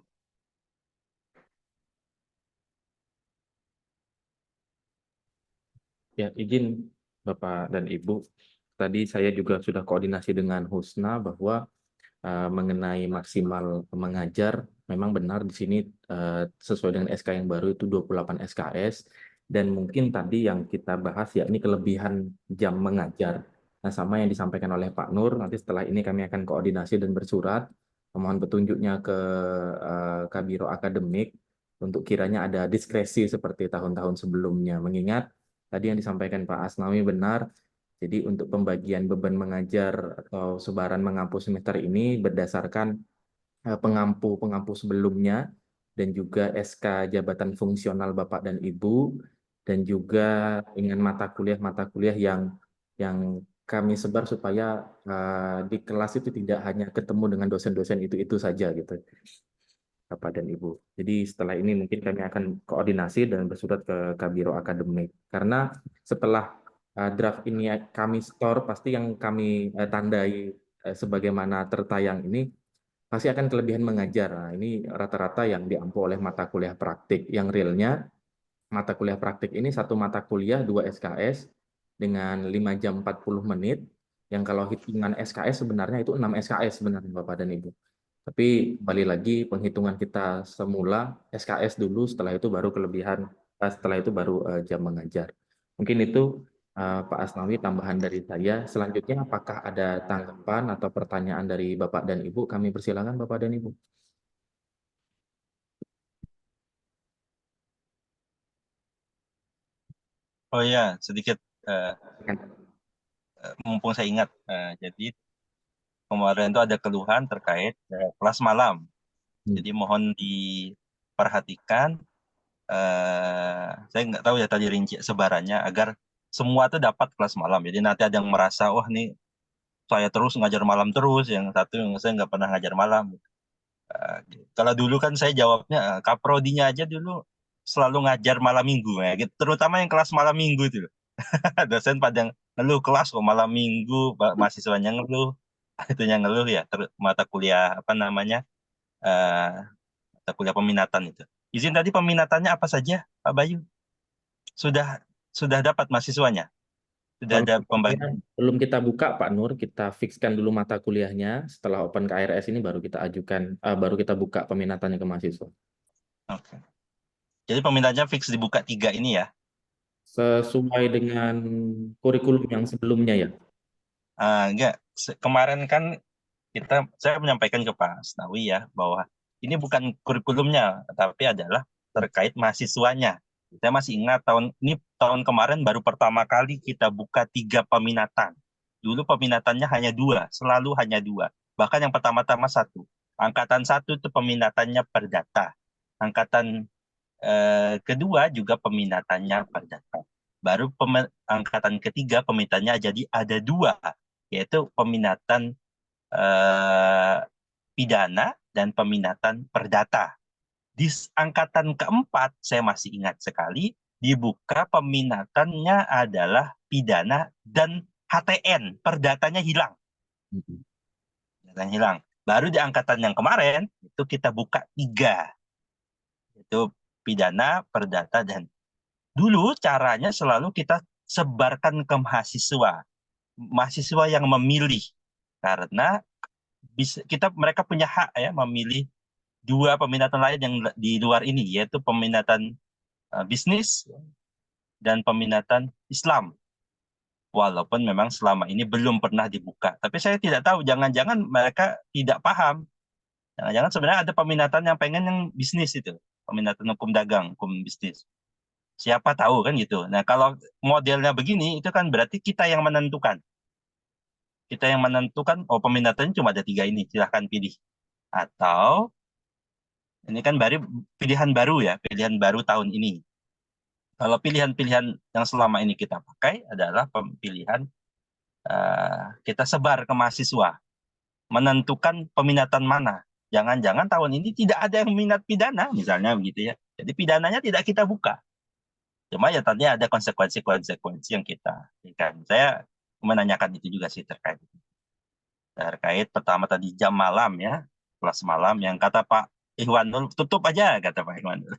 Ya, izin Bapak dan Ibu. Tadi saya juga sudah koordinasi dengan Husna bahwa mengenai maksimal mengajar, memang benar di sini sesuai dengan SK yang baru itu 28 SKS, dan mungkin tadi yang kita bahas yakni kelebihan jam mengajar. Nah, sama yang disampaikan oleh Pak Nur, nanti setelah ini kami akan koordinasi dan bersurat memohon petunjuknya ke Kabiro Akademik untuk kiranya ada diskresi seperti tahun-tahun sebelumnya. Mengingat tadi yang disampaikan Pak Asnawi benar, jadi untuk pembagian beban mengajar atau sebaran mengampu semester ini berdasarkan pengampu sebelumnya, dan juga SK jabatan fungsional Bapak dan Ibu, dan juga dengan mata kuliah yang kami sebar supaya di kelas itu tidak hanya ketemu dengan dosen-dosen itu saja gitu, Bapak dan Ibu. Jadi setelah ini mungkin kami akan koordinasi dan bersurat ke Kabiro Akademik. Karena setelah draft ini kami store, pasti yang kami tandai sebagaimana tertayang ini pasti akan kelebihan mengajar. Nah, ini rata-rata yang diampu oleh mata kuliah praktik. Yang realnya mata kuliah praktik ini satu mata kuliah 2 SKS dengan 5 jam 40 menit. Yang kalau hitungan SKS sebenarnya itu 6 SKS sebenarnya Bapak dan Ibu. Tapi kembali lagi penghitungan kita semula SKS dulu, setelah itu baru kelebihan setelah itu baru jam mengajar. Mungkin itu Pak Asnawi tambahan dari saya. Selanjutnya apakah ada tanggapan atau pertanyaan dari Bapak dan Ibu? Kami persilakan Bapak dan Ibu. Oh ya, sedikit mumpung saya ingat. Jadi kemarin itu ada keluhan terkait kelas malam. Jadi mohon diperhatikan. Saya nggak tahu ya tadi rinci sebarannya agar semua tuh dapat kelas malam. Jadi nanti ada yang merasa, wah nih saya terus ngajar malam terus, yang satu yang saya nggak pernah ngajar malam. Kalau dulu kan saya jawabnya, kaprodinya aja dulu selalu ngajar malam minggu, ya, gitu. Terutama yang kelas malam minggu itu. Dosen pada ngeluh kelas kok malam minggu, mahasiswanya ngeluh, itunya ngeluh ya, mata kuliah apa namanya, mata kuliah peminatan itu. Izin tadi peminatannya apa saja, Pak Bayu? Sudah dapat mahasiswanya? Sudah ada pembagian? Belum kita buka Pak Nur, kita fixkan dulu mata kuliahnya. Setelah open KRS ini baru kita ajukan, baru kita buka peminatannya ke mahasiswa. Oke. Jadi peminatnya fix dibuka 3 ini ya? Sesuai dengan kurikulum yang sebelumnya ya? Enggak. Kemarin kan saya menyampaikan ke Pak Asnawi ya bahwa ini bukan kurikulumnya, tapi adalah terkait mahasiswanya. Saya masih ingat tahun kemarin baru pertama kali kita buka 3 peminatan. Dulu peminatannya hanya 2, selalu hanya 2. Bahkan yang pertama-tama 1. Angkatan 1 itu peminatannya perdata. Angkatan kedua juga peminatannya perdata. Baru angkatan ketiga peminatannya jadi ada 2, yaitu peminatan pidana dan peminatan perdata. Di angkatan keempat, saya masih ingat sekali, dibuka peminatannya adalah pidana dan HTN, perdatanya hilang. Hilang. Baru di angkatan yang kemarin, itu kita buka 3. Itu pidana, perdata, dan dulu caranya selalu kita sebarkan ke mahasiswa. Mahasiswa yang memilih. Karena mereka punya hak ya memilih 2 peminatan lain yang di luar ini, yaitu peminatan bisnis dan peminatan Islam. Walaupun memang selama ini belum pernah dibuka. Tapi saya tidak tahu, jangan-jangan mereka tidak paham. Jangan-jangan sebenarnya ada peminatan yang pengen yang bisnis itu. Peminatan hukum dagang, hukum bisnis. Siapa tahu kan gitu. Nah kalau modelnya begini, itu kan berarti kita yang menentukan. Kita yang menentukan, oh peminatannya cuma ada 3 ini, silahkan pilih. Atau ini kan pilihan baru ya, pilihan baru tahun ini. Kalau pilihan-pilihan yang selama ini kita pakai adalah pilihan kita sebar ke mahasiswa, menentukan peminatan mana. Jangan-jangan tahun ini tidak ada yang minat pidana, misalnya begitu ya. Jadi pidananya tidak kita buka. Cuma ya tadi ada konsekuensi-konsekuensi yang kita berikan. Saya menanyakan itu juga sih terkait pertama tadi jam malam ya, kelas malam yang kata Pak Ihwanul, tutup aja kata Pak Ihwanul.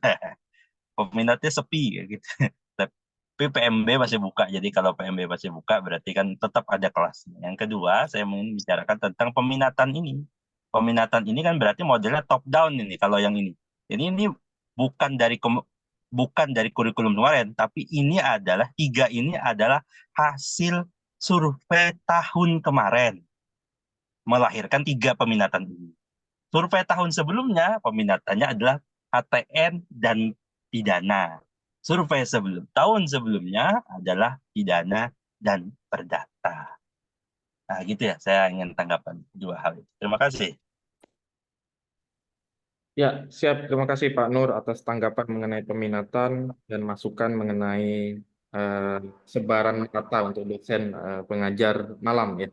Peminatnya sepi gitu. Tapi PMB masih buka. Jadi kalau PMB masih buka berarti kan tetap ada kelasnya. Yang kedua, saya ingin bicarakan tentang peminatan ini. Peminatan ini kan berarti modelnya top down ini kalau yang ini. Jadi ini bukan dari kurikulum kemarin, tapi ini adalah 3 ini adalah hasil survei tahun kemarin. Melahirkan 3 peminatan ini. Survei tahun sebelumnya peminatannya adalah HTN dan pidana. Survei tahun sebelumnya adalah pidana dan perdata. Nah, gitu ya. Saya ingin tanggapan 2 hal itu. Terima kasih. Ya, siap. Terima kasih Pak Nur atas tanggapan mengenai peminatan dan masukan mengenai sebaran kata untuk dosen pengajar malam ya.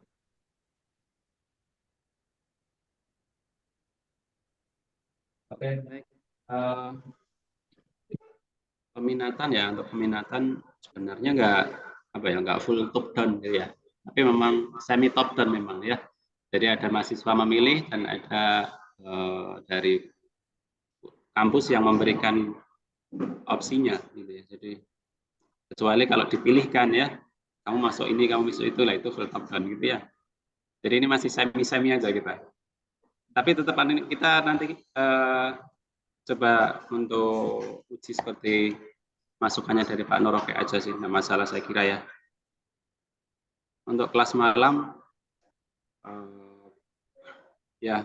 Oke, baik. Peminatan ya, untuk peminatan sebenarnya nggak full top down gitu ya, tapi memang semi top down memang ya. Jadi ada mahasiswa memilih dan ada dari kampus yang memberikan opsinya gitu ya. Jadi kecuali kalau dipilihkan ya, kamu masuk ini, kamu masuk itu lah, itu full top down gitu ya. Jadi ini masih semi aja kita. Tapi tetap kita nanti coba untuk uji seperti masukannya dari Pak Nur oke aja sih, nggak masalah saya kira ya. Untuk kelas malam, ya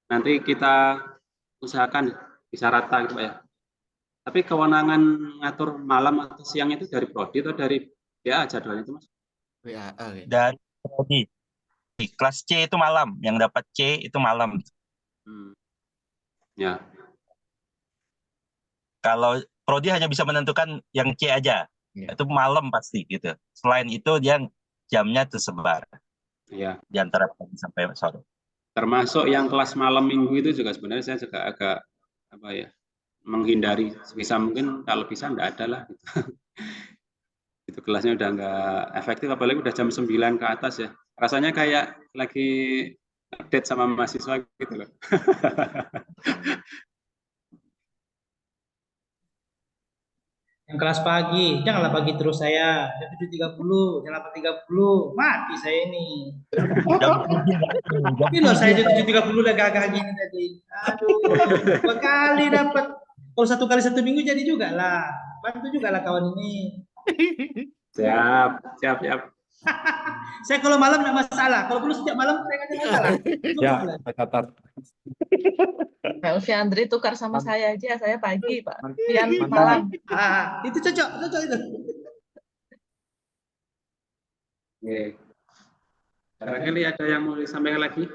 nanti kita usahakan bisa rata gitu Pak ya. Tapi kewenangan ngatur malam atau siang itu dari prodi atau dari DA jadwalnya itu Mas? WAA ya. Dan prodi. Di kelas C itu malam, yang dapat C itu malam. Ya. Kalau prodi hanya bisa menentukan yang C aja, Ya. itu malam pasti gitu. Selain itu dia jamnya tersebar Ya. di antara pagi sampai sore. Termasuk yang kelas malam minggu itu juga sebenarnya saya juga agak apa ya, menghindari sebisa mungkin, kalau bisa enggak ada lah gitu. Itu kelasnya udah nggak efektif, apalagi udah jam 9 ke atas ya. Rasanya kayak lagi update sama mahasiswa gitu loh. Yang kelas pagi, janganlah pagi terus saya. Jam 7.30, jam 8.30, mati saya ini. Ini loh saya jam 7.30 udah gagah gini tadi. Aduh, 2 kali dapat. Kalau 1 kali 1 minggu jadi juga lah. Bantu juga lah kawan ini. Siap. Saya kalau malam nggak masalah. Kalau perlu setiap malam saya nggak ada masalah. Ya, Pak Catat. Pak Alfiandri tukar sama saya aja, saya pagi Pak. Pian Mantap. malam. Itu cocok itu. Oke. Barangkali ada yang mau disampaikan lagi?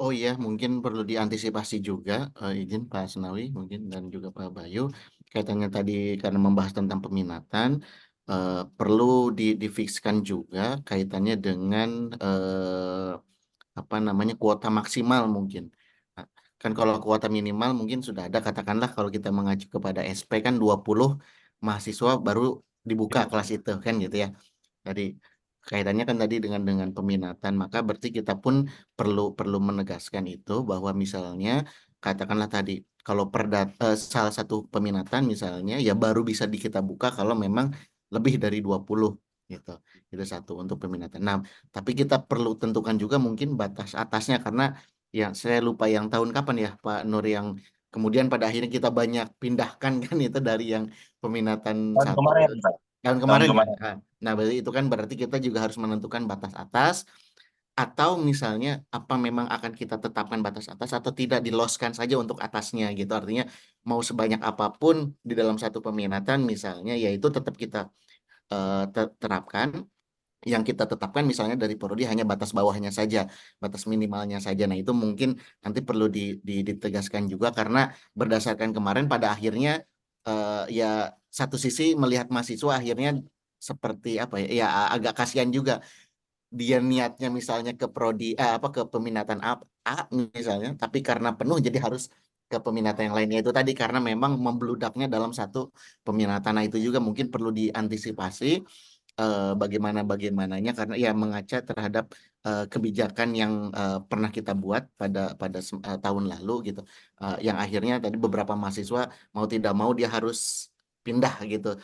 Oh iya, mungkin perlu diantisipasi juga, izin Pak Asnawi mungkin dan juga Pak Bayu, kaitannya tadi karena membahas tentang peminatan, perlu difikskan juga kaitannya dengan apa namanya kuota maksimal mungkin. Nah, kan kalau kuota minimal mungkin sudah ada, katakanlah kalau kita mengacu kepada SP kan 20 mahasiswa baru dibuka kelas itu kan gitu ya. Jadi kaitannya kan tadi dengan peminatan, maka berarti kita pun perlu menegaskan itu bahwa misalnya katakanlah tadi kalau salah satu peminatan misalnya ya baru bisa kita buka kalau memang lebih dari 20 gitu. Itu satu untuk peminatan. Nah, tapi kita perlu tentukan juga mungkin batas atasnya karena ya saya lupa yang tahun kapan ya Pak Nur yang kemudian pada akhirnya kita banyak pindahkan kan itu dari yang peminatan Tahun satu kemarin, Pak. tahun Tahun kemarin ya. kemarin. Nah, berarti itu kan berarti kita juga harus menentukan batas atas atau misalnya apa memang akan kita tetapkan batas atas atau tidak diloskan saja untuk atasnya gitu. Artinya mau sebanyak apapun di dalam satu peminatan misalnya yaitu tetap kita terapkan. Yang kita tetapkan misalnya dari prodi hanya batas bawahnya saja, batas minimalnya saja. Nah, itu mungkin nanti perlu ditegaskan juga karena berdasarkan kemarin pada akhirnya ya satu sisi melihat mahasiswa akhirnya seperti apa ya, ya agak kasihan juga dia niatnya misalnya ke prodi ke peminatan A misalnya, tapi karena penuh jadi harus ke peminatan yang lainnya itu tadi karena memang membludaknya dalam satu peminatan. Nah, itu juga mungkin perlu diantisipasi bagaimananya karena ya mengaca terhadap kebijakan yang pernah kita buat pada tahun lalu gitu, yang akhirnya tadi beberapa mahasiswa mau tidak mau dia harus pindah gitu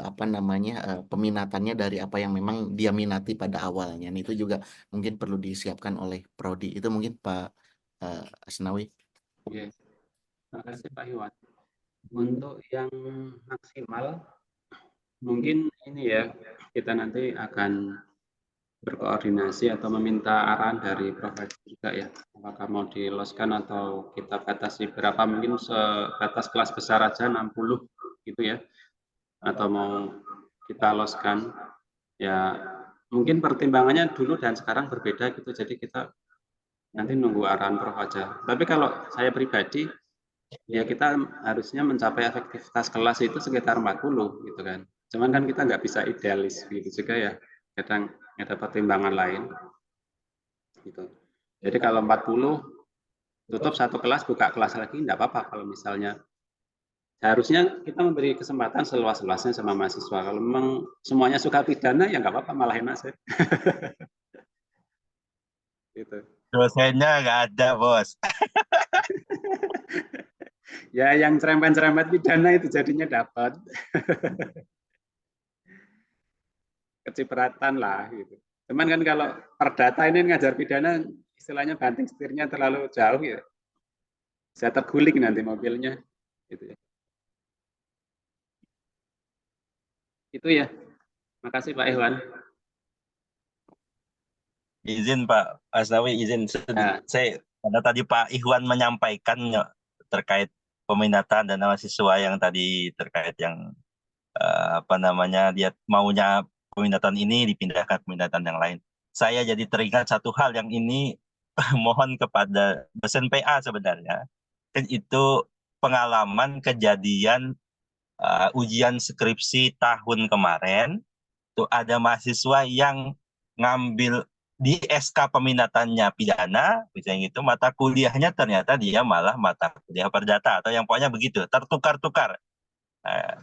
apa namanya peminatannya dari apa yang memang dia minati pada awalnya. Nah, itu juga mungkin perlu disiapkan oleh prodi. Itu mungkin Pak Asnawi. Oke. Terima kasih Pak Iwan. Untuk yang maksimal mungkin ini ya, kita nanti akan berkoordinasi atau meminta arahan dari provider juga ya, apakah mau diloskan atau kita batasi berapa, mungkin sebatas kelas besar aja 60 gitu ya, atau mau kita loskan ya, mungkin pertimbangannya dulu dan sekarang berbeda gitu, jadi kita nanti nunggu arahan prof aja. Tapi kalau saya pribadi ya kita harusnya mencapai efektivitas kelas itu sekitar 40 gitu kan. Cuman kan kita nggak bisa idealis gitu juga ya. Kadang ada pertimbangan lain. Gitu. Jadi kalau 40 tutup satu kelas, buka kelas lagi nggak apa-apa kalau misalnya. Harusnya kita memberi kesempatan seluas-luasnya sama mahasiswa. Kalau memang semuanya suka pidana ya nggak apa-apa, malah enak sih. Gitu. Dosennya nggak ada, Bos. Ya yang cerempet-cerempet pidana itu jadinya dapat. Kecipratan lah gitu. Cuman kan kalau perdata ini ngajar pidana istilahnya banting setirnya terlalu jauh ya. Bisa terguling nanti mobilnya gitu ya. Itu ya. Makasih Pak Iwan. Izin Pak Asnawi, izin Ya. saya karena tadi Pak Ikhwan menyampaikan ya, terkait peminatan dan mahasiswa yang tadi terkait yang apa namanya dia maunya peminatan ini dipindahkan ke peminatan yang lain. Saya jadi teringat satu hal yang ini mohon kepada dosen PA sebenarnya. Kan itu pengalaman kejadian ujian skripsi tahun kemarin tuh ada mahasiswa yang ngambil di SK peminatannya pidana, misalnya gitu, mata kuliahnya ternyata dia malah mata kuliah perdata atau yang pokoknya begitu, tertukar-tukar.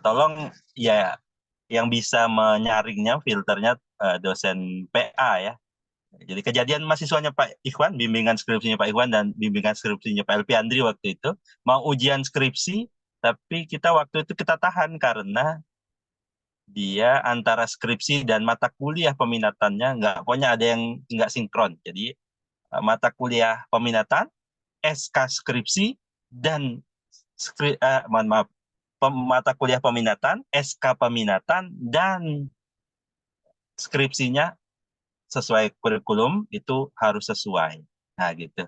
Tolong ya yang bisa menyaringnya, filternya dosen PA ya. Jadi kejadian mahasiswanya Pak Ikhwan, bimbingan skripsinya Pak Ikhwan dan bimbingan skripsinya Pak Elpi Andri waktu itu, mau ujian skripsi, tapi kita waktu itu kita tahan karena dia antara skripsi dan mata kuliah peminatannya pokoknya ada yang nggak sinkron. Jadi mata kuliah peminatan, SK skripsi dan mata kuliah peminatan, SK peminatan dan skripsinya sesuai kurikulum itu harus sesuai. Nah gitu.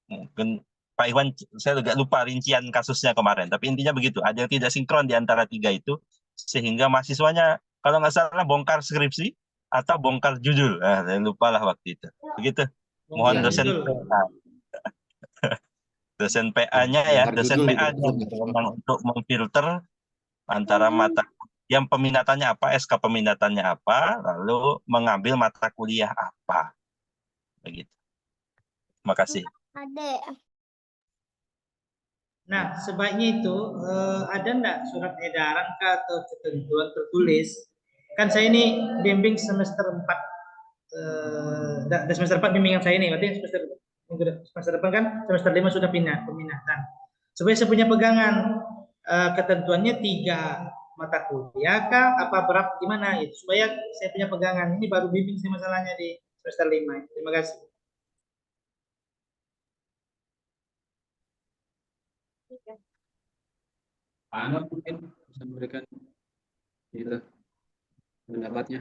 Mungkin Pak Iwan, saya agak lupa rincian kasusnya kemarin, tapi intinya begitu. Ada yang tidak sinkron di antara tiga itu, sehingga mahasiswanya kalau nggak salah bongkar skripsi atau bongkar judul. Saya lupa lah waktu itu. Begitu. Mohon Bongkar dosen judul. PA. Dosen PA-nya ya, Bongkar dosen judul itu, PA-nya betul. untuk memfilter antara mata yang peminatannya apa, SK peminatannya apa, lalu mengambil mata kuliah apa. Begitu. Terima kasih. Nah, sebaiknya itu ada enggak surat edaran kah atau ketentuan tertulis? Kan saya ini bimbing semester 4 semester 4 bimbingan saya ini, berarti semester depan kan semester 5 sudah peminatan. Supaya saya punya pegangan ketentuannya 3 mata kuliah kah apa berapa gimana itu supaya saya punya pegangan. Ini baru bimbing saya masalahnya di semester 5. Terima kasih. Pak Anwar mungkin bisa memberikan itu pendapatnya.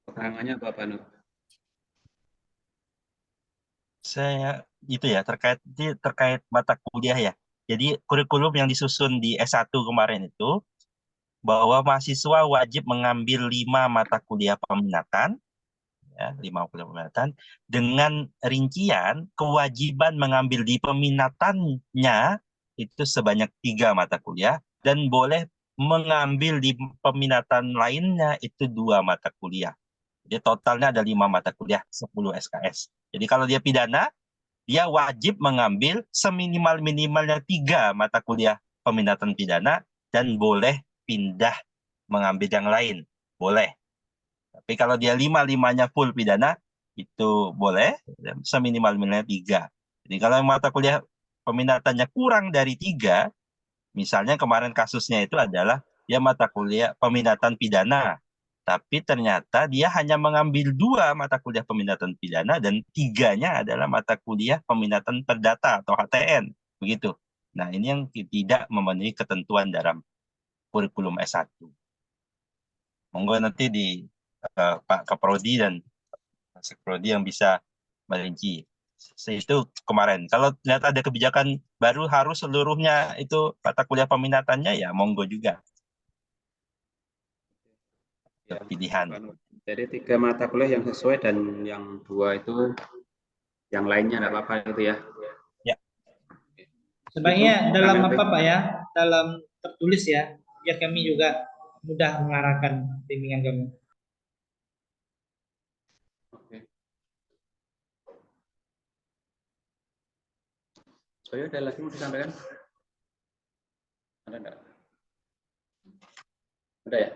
Keterangannya apa Pak Anwar? Saya itu ya terkait mata kuliah ya. Jadi kurikulum yang disusun di S1 kemarin itu bahwa mahasiswa wajib mengambil 5 mata kuliah peminatan ya, 5 kuliah peminatan dengan rincian kewajiban mengambil di peminatannya itu sebanyak 3 mata kuliah dan boleh mengambil di peminatan lainnya itu 2 mata kuliah. Jadi totalnya ada 5 mata kuliah, 10 SKS. Jadi kalau dia pidana, dia wajib mengambil seminimal-minimalnya 3 mata kuliah peminatan pidana dan boleh pindah mengambil yang lain. Boleh. Tapi kalau dia 5-5-nya full pidana, itu boleh, seminimal-minimalnya 3. Jadi kalau mata kuliah peminatannya kurang dari 3, misalnya kemarin kasusnya itu adalah dia mata kuliah peminatan pidana, tapi ternyata dia hanya mengambil 2 mata kuliah peminatan pidana dan 3-nya adalah mata kuliah peminatan perdata atau HTN. Begitu. Nah, ini yang tidak memenuhi ketentuan dalam kurikulum S1. Monggo nanti di Pak Kaprodi dan Sekrodi yang bisa merinci. Itu kemarin. Kalau ternyata ada kebijakan baru harus seluruhnya itu mata kuliah peminatannya ya monggo juga. Ya, Pilihan. Jadi 3 mata kuliah yang sesuai dan yang 2 itu yang lainnya enggak apa-apa itu ya. Ya. Sebaiknya dalam apa Pak ya? Dalam tertulis ya, biar kami juga mudah mengarahkan bimbingan kami. Oke. Saya ada lagi mau disampaikan? Ada enggak? Ada ya?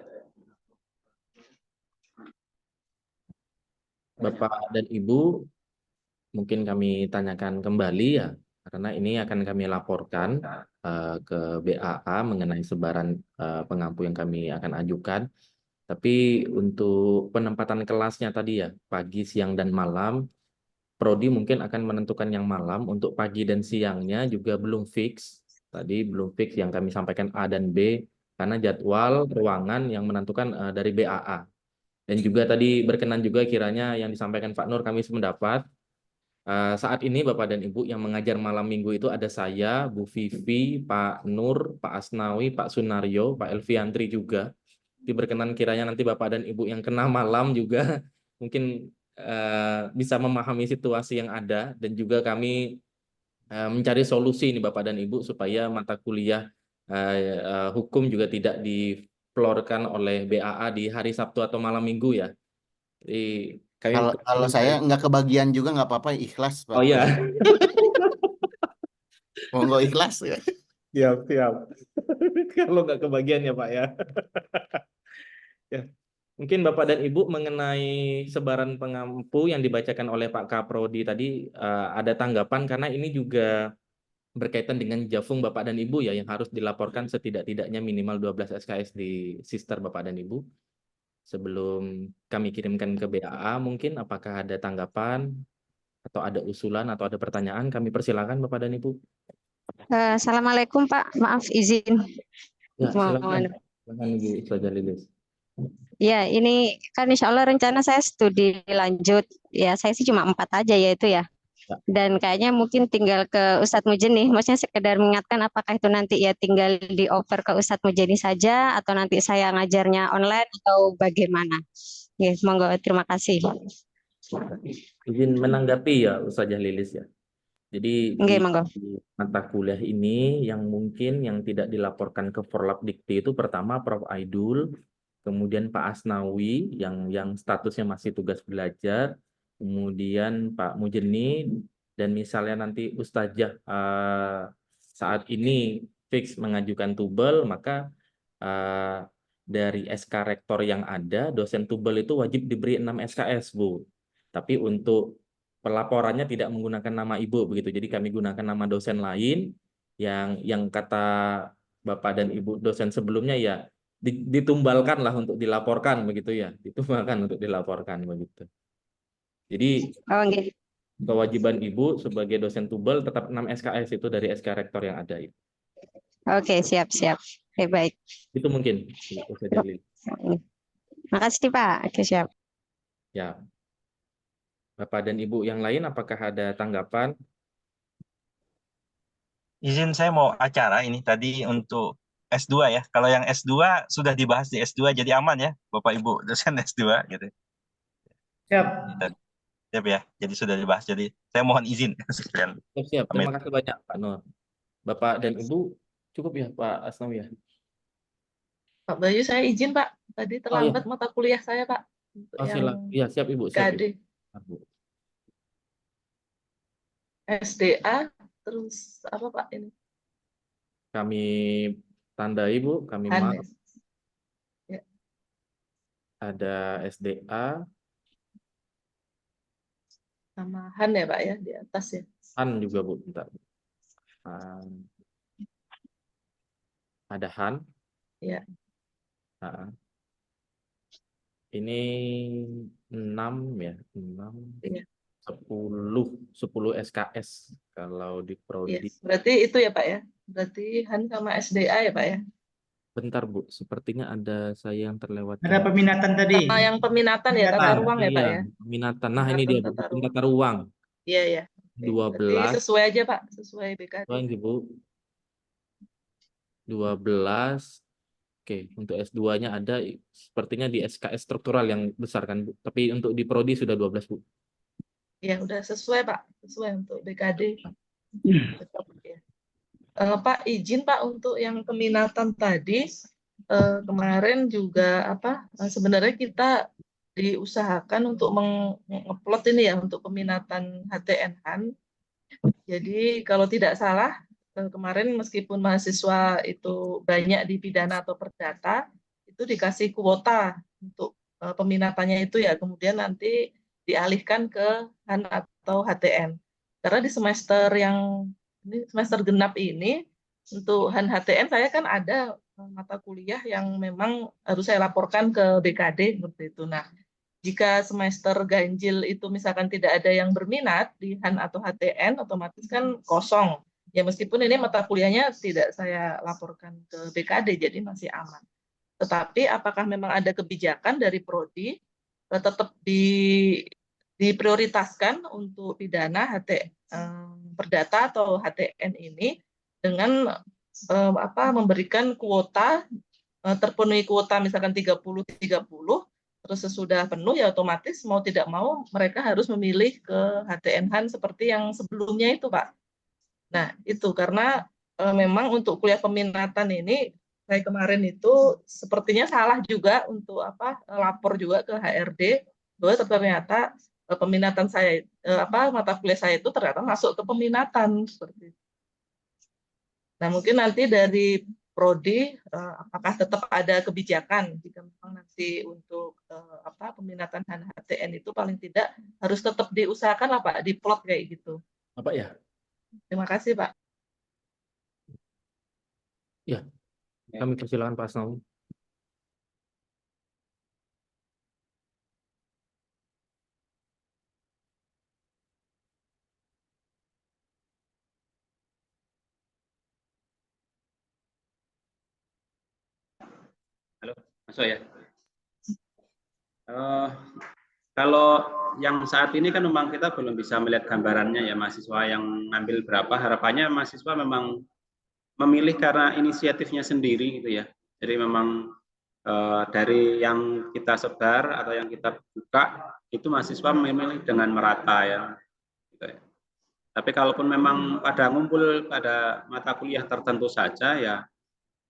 Bapak dan Ibu, mungkin kami tanyakan kembali ya, karena ini akan kami laporkan ke BAA mengenai sebaran pengampu yang kami akan ajukan. Tapi untuk penempatan kelasnya tadi ya, pagi, siang, dan malam, Prodi mungkin akan menentukan yang malam. Untuk pagi dan siangnya juga belum fix. Tadi belum fix yang kami sampaikan A dan B, karena jadwal ruangan yang menentukan dari BAA. Dan juga tadi berkenan juga kiranya yang disampaikan Pak Nur, kami sependapat. Saat ini Bapak dan Ibu yang mengajar malam minggu itu ada saya, Bu Vivi, Pak Nur, Pak Asnawi, Pak Sunario, Pak Elviantri juga. Jadi berkenan kiranya nanti Bapak dan Ibu yang kena malam juga mungkin bisa memahami situasi yang ada, dan juga kami mencari solusi ini Bapak dan Ibu supaya mata kuliah hukum juga tidak diflorkan oleh BAA di hari Sabtu atau malam minggu ya. Jadi kami Kalau saya nggak kebagian juga nggak apa-apa, ikhlas Pak. Oh iya. Monggo ikhlas ya. Siap, siap. Kalau nggak kebagian ya Pak ya. Ya. Mungkin Bapak dan Ibu mengenai sebaran pengampu yang dibacakan oleh Pak Kaprodi tadi ada tanggapan, karena ini juga berkaitan dengan jafung Bapak dan Ibu ya, yang harus dilaporkan setidak-tidaknya minimal 12 SKS di Sister Bapak dan Ibu. Sebelum kami kirimkan ke BAA, mungkin apakah ada tanggapan atau ada usulan atau ada pertanyaan, kami persilakan Bapak dan Ibu. Assalamualaikum Pak, maaf izin. Ya, silakan. Silakan Ibu Ustazah Lilis. Ya, ini kan insya Allah rencana saya studi lanjut. Ya, saya sih cuma 4 aja ya itu ya. Dan kayaknya mungkin tinggal ke Ustadz Mujeni. Maksudnya sekedar mengingatkan apakah itu nanti ya tinggal dioper ke Ustadz Mujeni saja atau nanti saya ngajarnya online atau bagaimana? Ya, monggo, terima kasih. Izin menanggapi ya Ustazah Lilis ya. Jadi Oke, di monggo. mata kuliah ini yang mungkin yang tidak dilaporkan ke Forlab Dikti itu pertama Prof. Aidul, kemudian Pak Asnawi yang statusnya masih tugas belajar, kemudian Pak Mujeni, dan misalnya nanti Ustazah saat ini fix mengajukan tubel, maka dari SK Rektor yang ada, dosen tubel itu wajib diberi 6 SKS, Bu. Tapi untuk pelaporannya tidak menggunakan nama Ibu begitu. Jadi kami gunakan nama dosen lain yang kata Bapak dan Ibu dosen sebelumnya ya ditumbalkan lah untuk dilaporkan begitu ya. Ditumbalkan untuk dilaporkan begitu. Jadi kewajiban Ibu sebagai dosen tubel tetap 6 SKS itu dari SK Rektor yang ada itu. Oke, siap-siap. Oke, baik. Itu mungkin. Makasih Pak. Oke, siap. Ya. Bapak dan Ibu yang lain apakah ada tanggapan? Izin saya mau acara ini tadi untuk S2 ya. Kalau yang S2 sudah dibahas di S2 jadi aman ya Bapak Ibu dosen S2 gitu. Siap. Siap ya. Jadi sudah dibahas. Jadi saya mohon izin. Siap. Terima kasih banyak Pak Nur. Bapak dan Ibu cukup ya Pak Asnawi ya? Pak Bayu, saya izin Pak. Tadi terlambat mata kuliah saya Pak. Untuk Ya, siap Ibu. Siap, Ibu. SDA, terus apa Pak ini? Kami tandai Bu, kami mark. Ya. Ada SDA. Sama Han ya Pak ya, di atas ya. Han juga Bu, bentar. Ada Han. Ya. Ini 6 ya, 6. Iya. 10 SKS kalau di Prodi. Yes. Berarti itu ya Pak ya. Berarti Han sama SDA ya Pak ya. Bentar Bu, sepertinya ada saya yang terlewat. Ada peminatan tadi. Sama yang peminatan ya, tata ruang ya Pak ya. Peminatan. Nah, ini dia Bu, tata ruang. Iya ya. 12. Berarti sesuai aja Pak, sesuai BKD. Sesuai Bu. 12. Oke, untuk S2-nya ada sepertinya di SKS struktural yang besar kan Bu. Tapi untuk di Prodi sudah 12 Bu. Ya, udah sesuai Pak, sesuai untuk BKD. Pak, izin Pak untuk yang peminatan tadi, kemarin juga sebenarnya kita diusahakan untuk mengupload ini ya untuk peminatan HTN Han. Jadi kalau tidak salah kemarin meskipun mahasiswa itu banyak di pidana atau perdata, itu dikasih kuota untuk peminatannya itu ya, kemudian nanti dialihkan ke Han atau HTN. Karena di semester yang ini semester genap ini untuk Han HTN saya kan ada mata kuliah yang memang harus saya laporkan ke BKD seperti itu. Nah, jika semester ganjil itu misalkan tidak ada yang berminat di HAN atau HTN, otomatis kan kosong. Ya meskipun ini mata kuliahnya tidak saya laporkan ke BKD, jadi masih aman. Tetapi apakah memang ada kebijakan dari Prodi tetap diprioritaskan untuk pidana perdata atau HTN ini dengan memberikan kuota, terpenuhi kuota misalkan 30-30, terus sesudah penuh ya otomatis mau tidak mau mereka harus memilih ke HTN HAN seperti yang sebelumnya itu, Pak. Nah, itu karena memang untuk kuliah peminatan ini saya kemarin itu sepertinya salah juga untuk lapor juga ke HRD bahwa ternyata peminatan saya mata kuliah saya itu ternyata masuk ke peminatan seperti itu. Nah, mungkin nanti dari Prodi apakah tetap ada kebijakan jika memang nanti untuk peminatan HTN itu paling tidak harus tetap diusahakan lah Pak, diplot kayak gitu. Apa ya? Terima kasih Pak. Ya, kami persilakan Pak Asnawi. Halo, masuk ya. Kalau yang saat ini kan memang kita belum bisa melihat gambarannya ya mahasiswa yang ngambil berapa. Harapannya mahasiswa memang memilih karena inisiatifnya sendiri gitu ya. Jadi memang dari yang kita sebar atau yang kita buka itu mahasiswa memilih dengan merata ya. Gitu ya. Tapi kalaupun memang pada ngumpul pada mata kuliah tertentu saja ya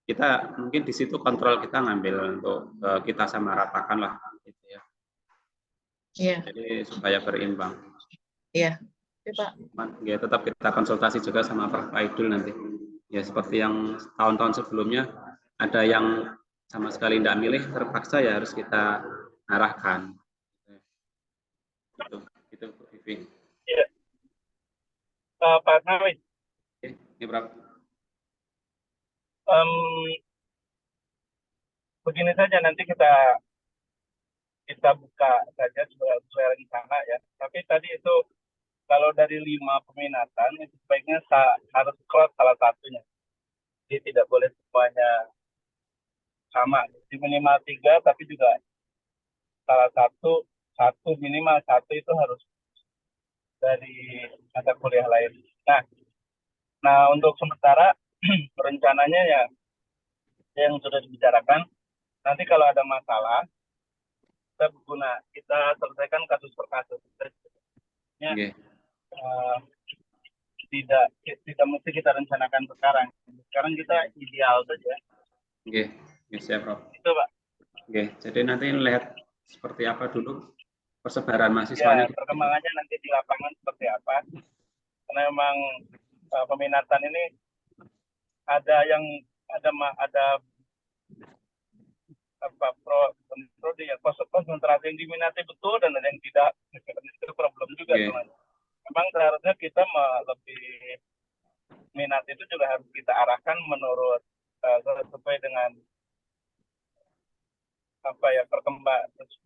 kita mungkin di situ kontrol kita ngambil untuk kita samaratakan lah gitu ya. Iya. Jadi supaya berimbang. Iya. Ya, Pak. Ya, tetap kita konsultasi juga sama Prof. Aidul nanti. Ya seperti yang tahun-tahun sebelumnya ada yang sama sekali tidak milih terpaksa ya harus kita arahkan. Itu briefing. Iya. Pak Nawi. Ini berapa? Begini saja nanti kita buka saja sesuai rencana ya. Tapi tadi itu kalau dari 5 peminatan itu sebaiknya harus cross salah satunya. Jadi tidak boleh semuanya sama. Jadi minimal 3 tapi juga salah satu minimal satu itu harus dari mata kuliah lain. Nah untuk sementara rencananya ya yang sudah dibicarakan, nanti kalau ada masalah kita selesaikan kasus per kasus. Okay. Tidak mesti kita rencanakan sekarang. Sekarang kita ideal saja. Oke, siap Prof. Itu Pak. Oke, jadi nanti lihat seperti apa dulu persebaran mahasiswanya. Ya, perkembangannya nanti di lapangan seperti apa. Karena memang peminatan ini ada prodi ya konsentrasi yang diminati betul dan ada yang tidak. Itu problem juga teman. Memang seharusnya kita lebih minat itu juga harus kita arahkan menurut sesuai dengan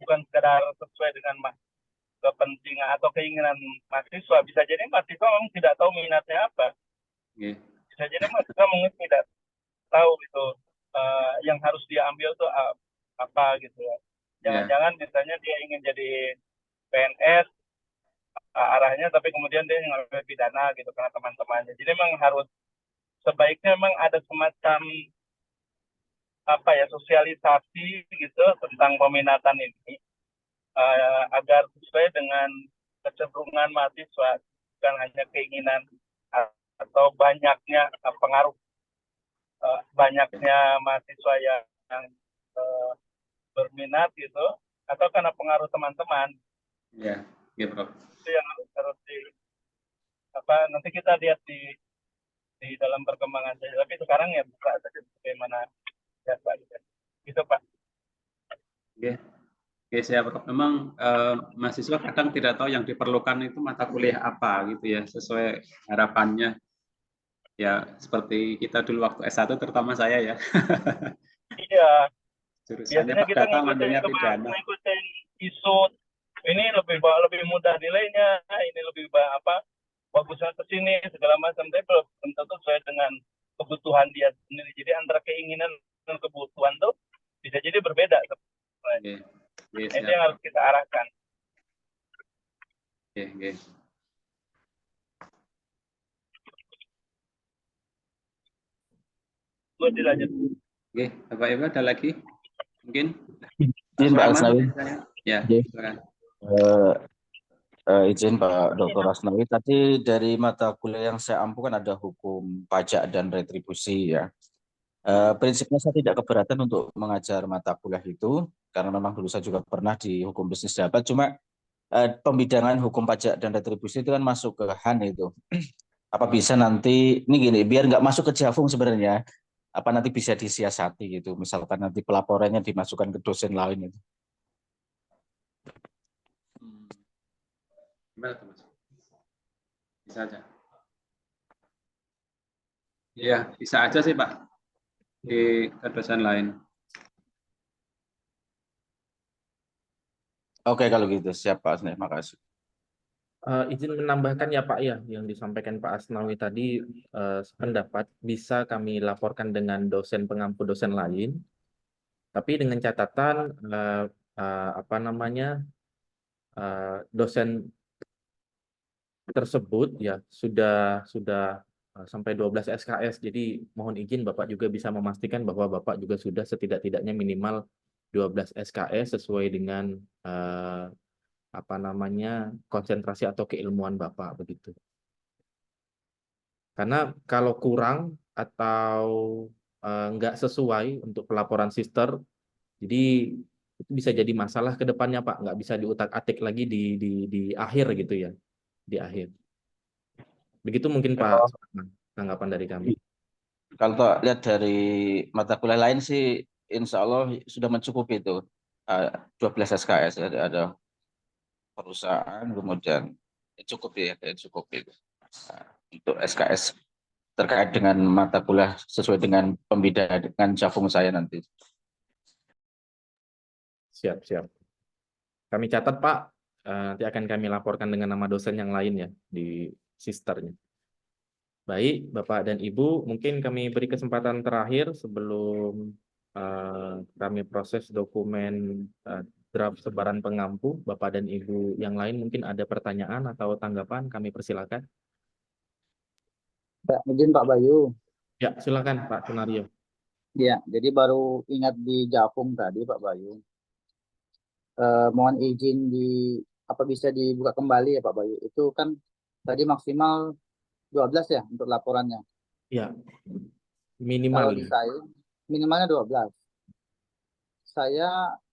bukan sekedar sesuai dengan kepentingan atau keinginan mahasiswa. Bisa jadi mahasiswa memang tidak tahu minatnya apa. Bisa jadi mahasiswa mungkin tidak tahu itu yang harus dia ambil tuh apa gitu ya. Jangan-jangan misalnya dia ingin jadi PNS arahnya, tapi kemudian dia ngambil pidana gitu karena teman-temannya. Jadi memang harus sebaiknya memang ada semacam sosialisasi gitu tentang peminatan ini agar sesuai dengan kecenderungan mahasiswa, bukan hanya keinginan atau banyaknya pengaruh banyaknya mahasiswa yang berminat gitu atau karena pengaruh teman-teman. Ya, Prof. Itu yang harus nanti kita lihat di dalam perkembangan saja. Tapi sekarang ya buka saja bagaimana ya Pak. Gitu Pak. Oke, siap Prof. Memang mahasiswa kadang tidak tahu yang diperlukan itu mata kuliah apa gitu ya, sesuai harapannya. Ya, seperti kita dulu waktu S1 terutama saya ya. Iya, Jurusannya biasanya Pak kita Data ngambilnya pidana. ngikutin isu ini lebih mudah nilainya, ini lebih bagusnya ke sini segala macam, tapi belum tentu sesuai dengan kebutuhan dia sendiri. Jadi antara keinginan dan kebutuhan tuh bisa jadi berbeda. Oke, Itu yang harus kita arahkan. Oke. Gue dilanjut. Oke, Bapak Ibu ada lagi? Mungkin? Izin Pak Asnawi. Ya, silakan. Izin Pak Dr. Asnawi, tadi dari mata kuliah yang saya ampu kan ada hukum pajak dan retribusi ya. Prinsipnya saya tidak keberatan untuk mengajar mata kuliah itu, karena memang dulu saya juga pernah di hukum bisnis dapat, cuma pembidangan hukum pajak dan retribusi itu kan masuk ke HAN itu. Apa bisa nanti, ini gini, biar nggak masuk ke Jafung sebenarnya, apa nanti bisa disiasati gitu, misalkan nanti pelaporannya dimasukkan ke dosen lain itu. Gimana tuh, Mas? Bisa aja. Iya, bisa aja sih Pak. Di dosen lain. Oke, kalau gitu siap Pak Asnawi, makasih. Izin menambahkan ya Pak ya, yang disampaikan Pak Asnawi tadi sependapat bisa kami laporkan dengan dosen pengampu dosen lain, tapi dengan catatan dosen tersebut ya sudah sampai 12 SKS. Jadi mohon izin Bapak juga bisa memastikan bahwa Bapak juga sudah setidak-tidaknya minimal 12 SKS sesuai dengan konsentrasi atau keilmuan Bapak begitu. Karena kalau kurang atau nggak sesuai untuk pelaporan sister, jadi itu bisa jadi masalah ke depannya Pak, nggak bisa diutak-atik lagi di akhir gitu ya, di akhir. Begitu mungkin Pak, tanggapan dari kami. Kalau lihat dari mata kuliah lain sih, insya Allah sudah mencukupi itu 12 SKS, ada perusahaan, kemudian cukup itu untuk SKS terkait dengan mata kuliah sesuai dengan pembidangan Jafung saya nanti. Siap. Kami catat Pak, nanti akan kami laporkan dengan nama dosen yang lain ya di sisternya. Baik, Bapak dan Ibu, mungkin kami beri kesempatan terakhir sebelum kami proses dokumen draft sebaran pengampu. Bapak dan Ibu yang lain mungkin ada pertanyaan atau tanggapan, kami persilakan. Izin Pak Bayu. Ya, silakan Pak Sunario. Ya, jadi baru ingat di Jafung tadi Pak Bayu. Mohon izin bisa dibuka kembali ya Pak Bayu. Itu kan tadi maksimal 12 ya untuk laporannya. Ya, minimal. Kalau di saya minimalnya 12.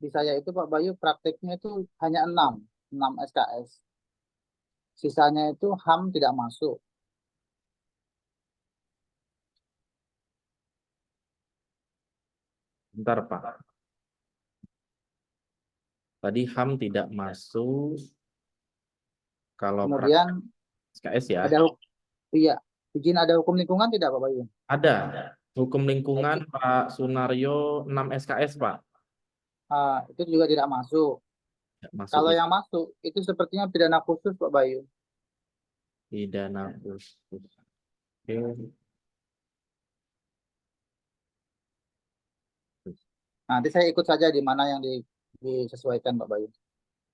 Di saya itu Pak Bayu prakteknya itu hanya 6 SKS. Sisanya itu HAM tidak masuk. Bentar Pak. Tadi HAM tidak masuk. Kalau kemudian SKS ya. Izin ada hukum lingkungan tidak Pak Bayu? Ada. Hukum lingkungan Pak Sunario 6 SKS Pak. Itu juga tidak masuk. Kalau yang masuk itu sepertinya pidana khusus Pak Bayu. Pidana khusus. Oke. Nanti saya ikut saja di mana yang disesuaikan Pak Bayu.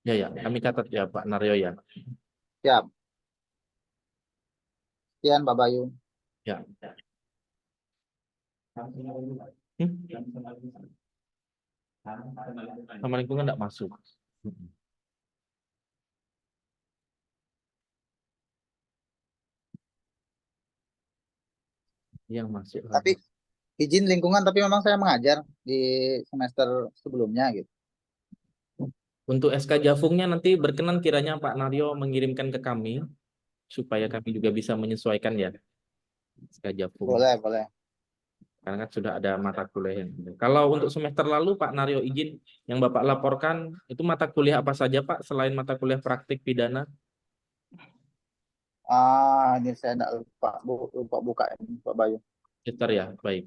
Ya, kami catat ya Pak Naryo ya. Siap. Sekian Pak Bayu. Ya. Sama lingkungan tidak masuk. Yang masuk. Tapi izin lingkungan, tapi memang saya mengajar di semester sebelumnya gitu. Untuk SK Jafungnya nanti berkenan kiranya Pak Naryo mengirimkan ke kami supaya kami juga bisa menyesuaikan ya SK Jafung. Boleh. Karena kan sudah ada mata kuliah yang. Kalau untuk semester lalu Pak Naryo izin yang Bapak laporkan itu mata kuliah apa saja Pak selain mata kuliah praktik pidana? Ini saya enggak lupa buka ini, Pak Bayu. Sebentar ya, baik.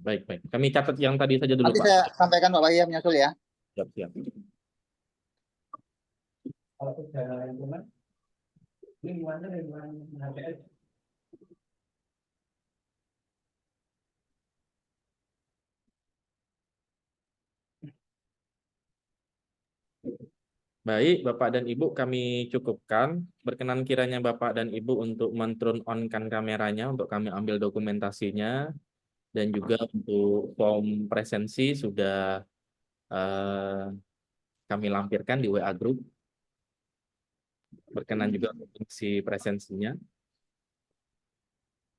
Baik, baik. Kami catat yang tadi saja dulu, Nanti Pak. saya sampaikan Pak Bayu yang menyusul ya. Siap, siap. Kalau secara lingkungan, lingkungan HPS. Baik, Bapak dan Ibu, kami cukupkan. Berkenan kiranya Bapak dan Ibu untuk men-turn on-kan kameranya untuk kami ambil dokumentasinya. Dan juga untuk form presensi sudah kami lampirkan di WA Group. Berkenan juga untuk isi presensinya.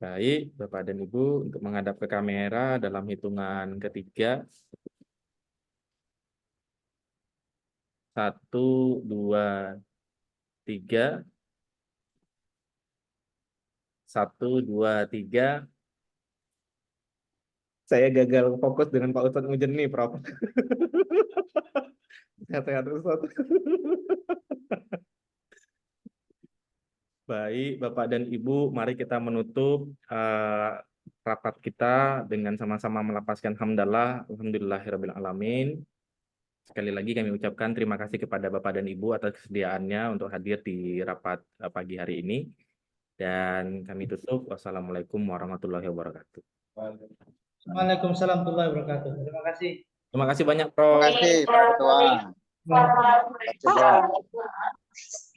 Baik, Bapak dan Ibu, untuk menghadap ke kamera dalam hitungan ketiga. 1, 2, 3. 1, 2, 3. Saya gagal fokus dengan Pak Ustadz Mujen nih, Prof. Sehat-sehat Ustadz. Baik, Bapak dan Ibu, mari kita menutup rapat kita dengan sama-sama melapaskan hamdalah, alhamdulillahirabbil alamin. Sekali lagi kami ucapkan terima kasih kepada Bapak dan Ibu atas kesediaannya untuk hadir di rapat pagi hari ini. Dan kami tutup. Wassalamualaikum warahmatullahi wabarakatuh. Waalaikumsalam warahmatullahi wabarakatuh. Terima kasih. Terima kasih banyak, Prof. Terima kasih Pak Ketua. Terima kasih. Terima kasih, Prof.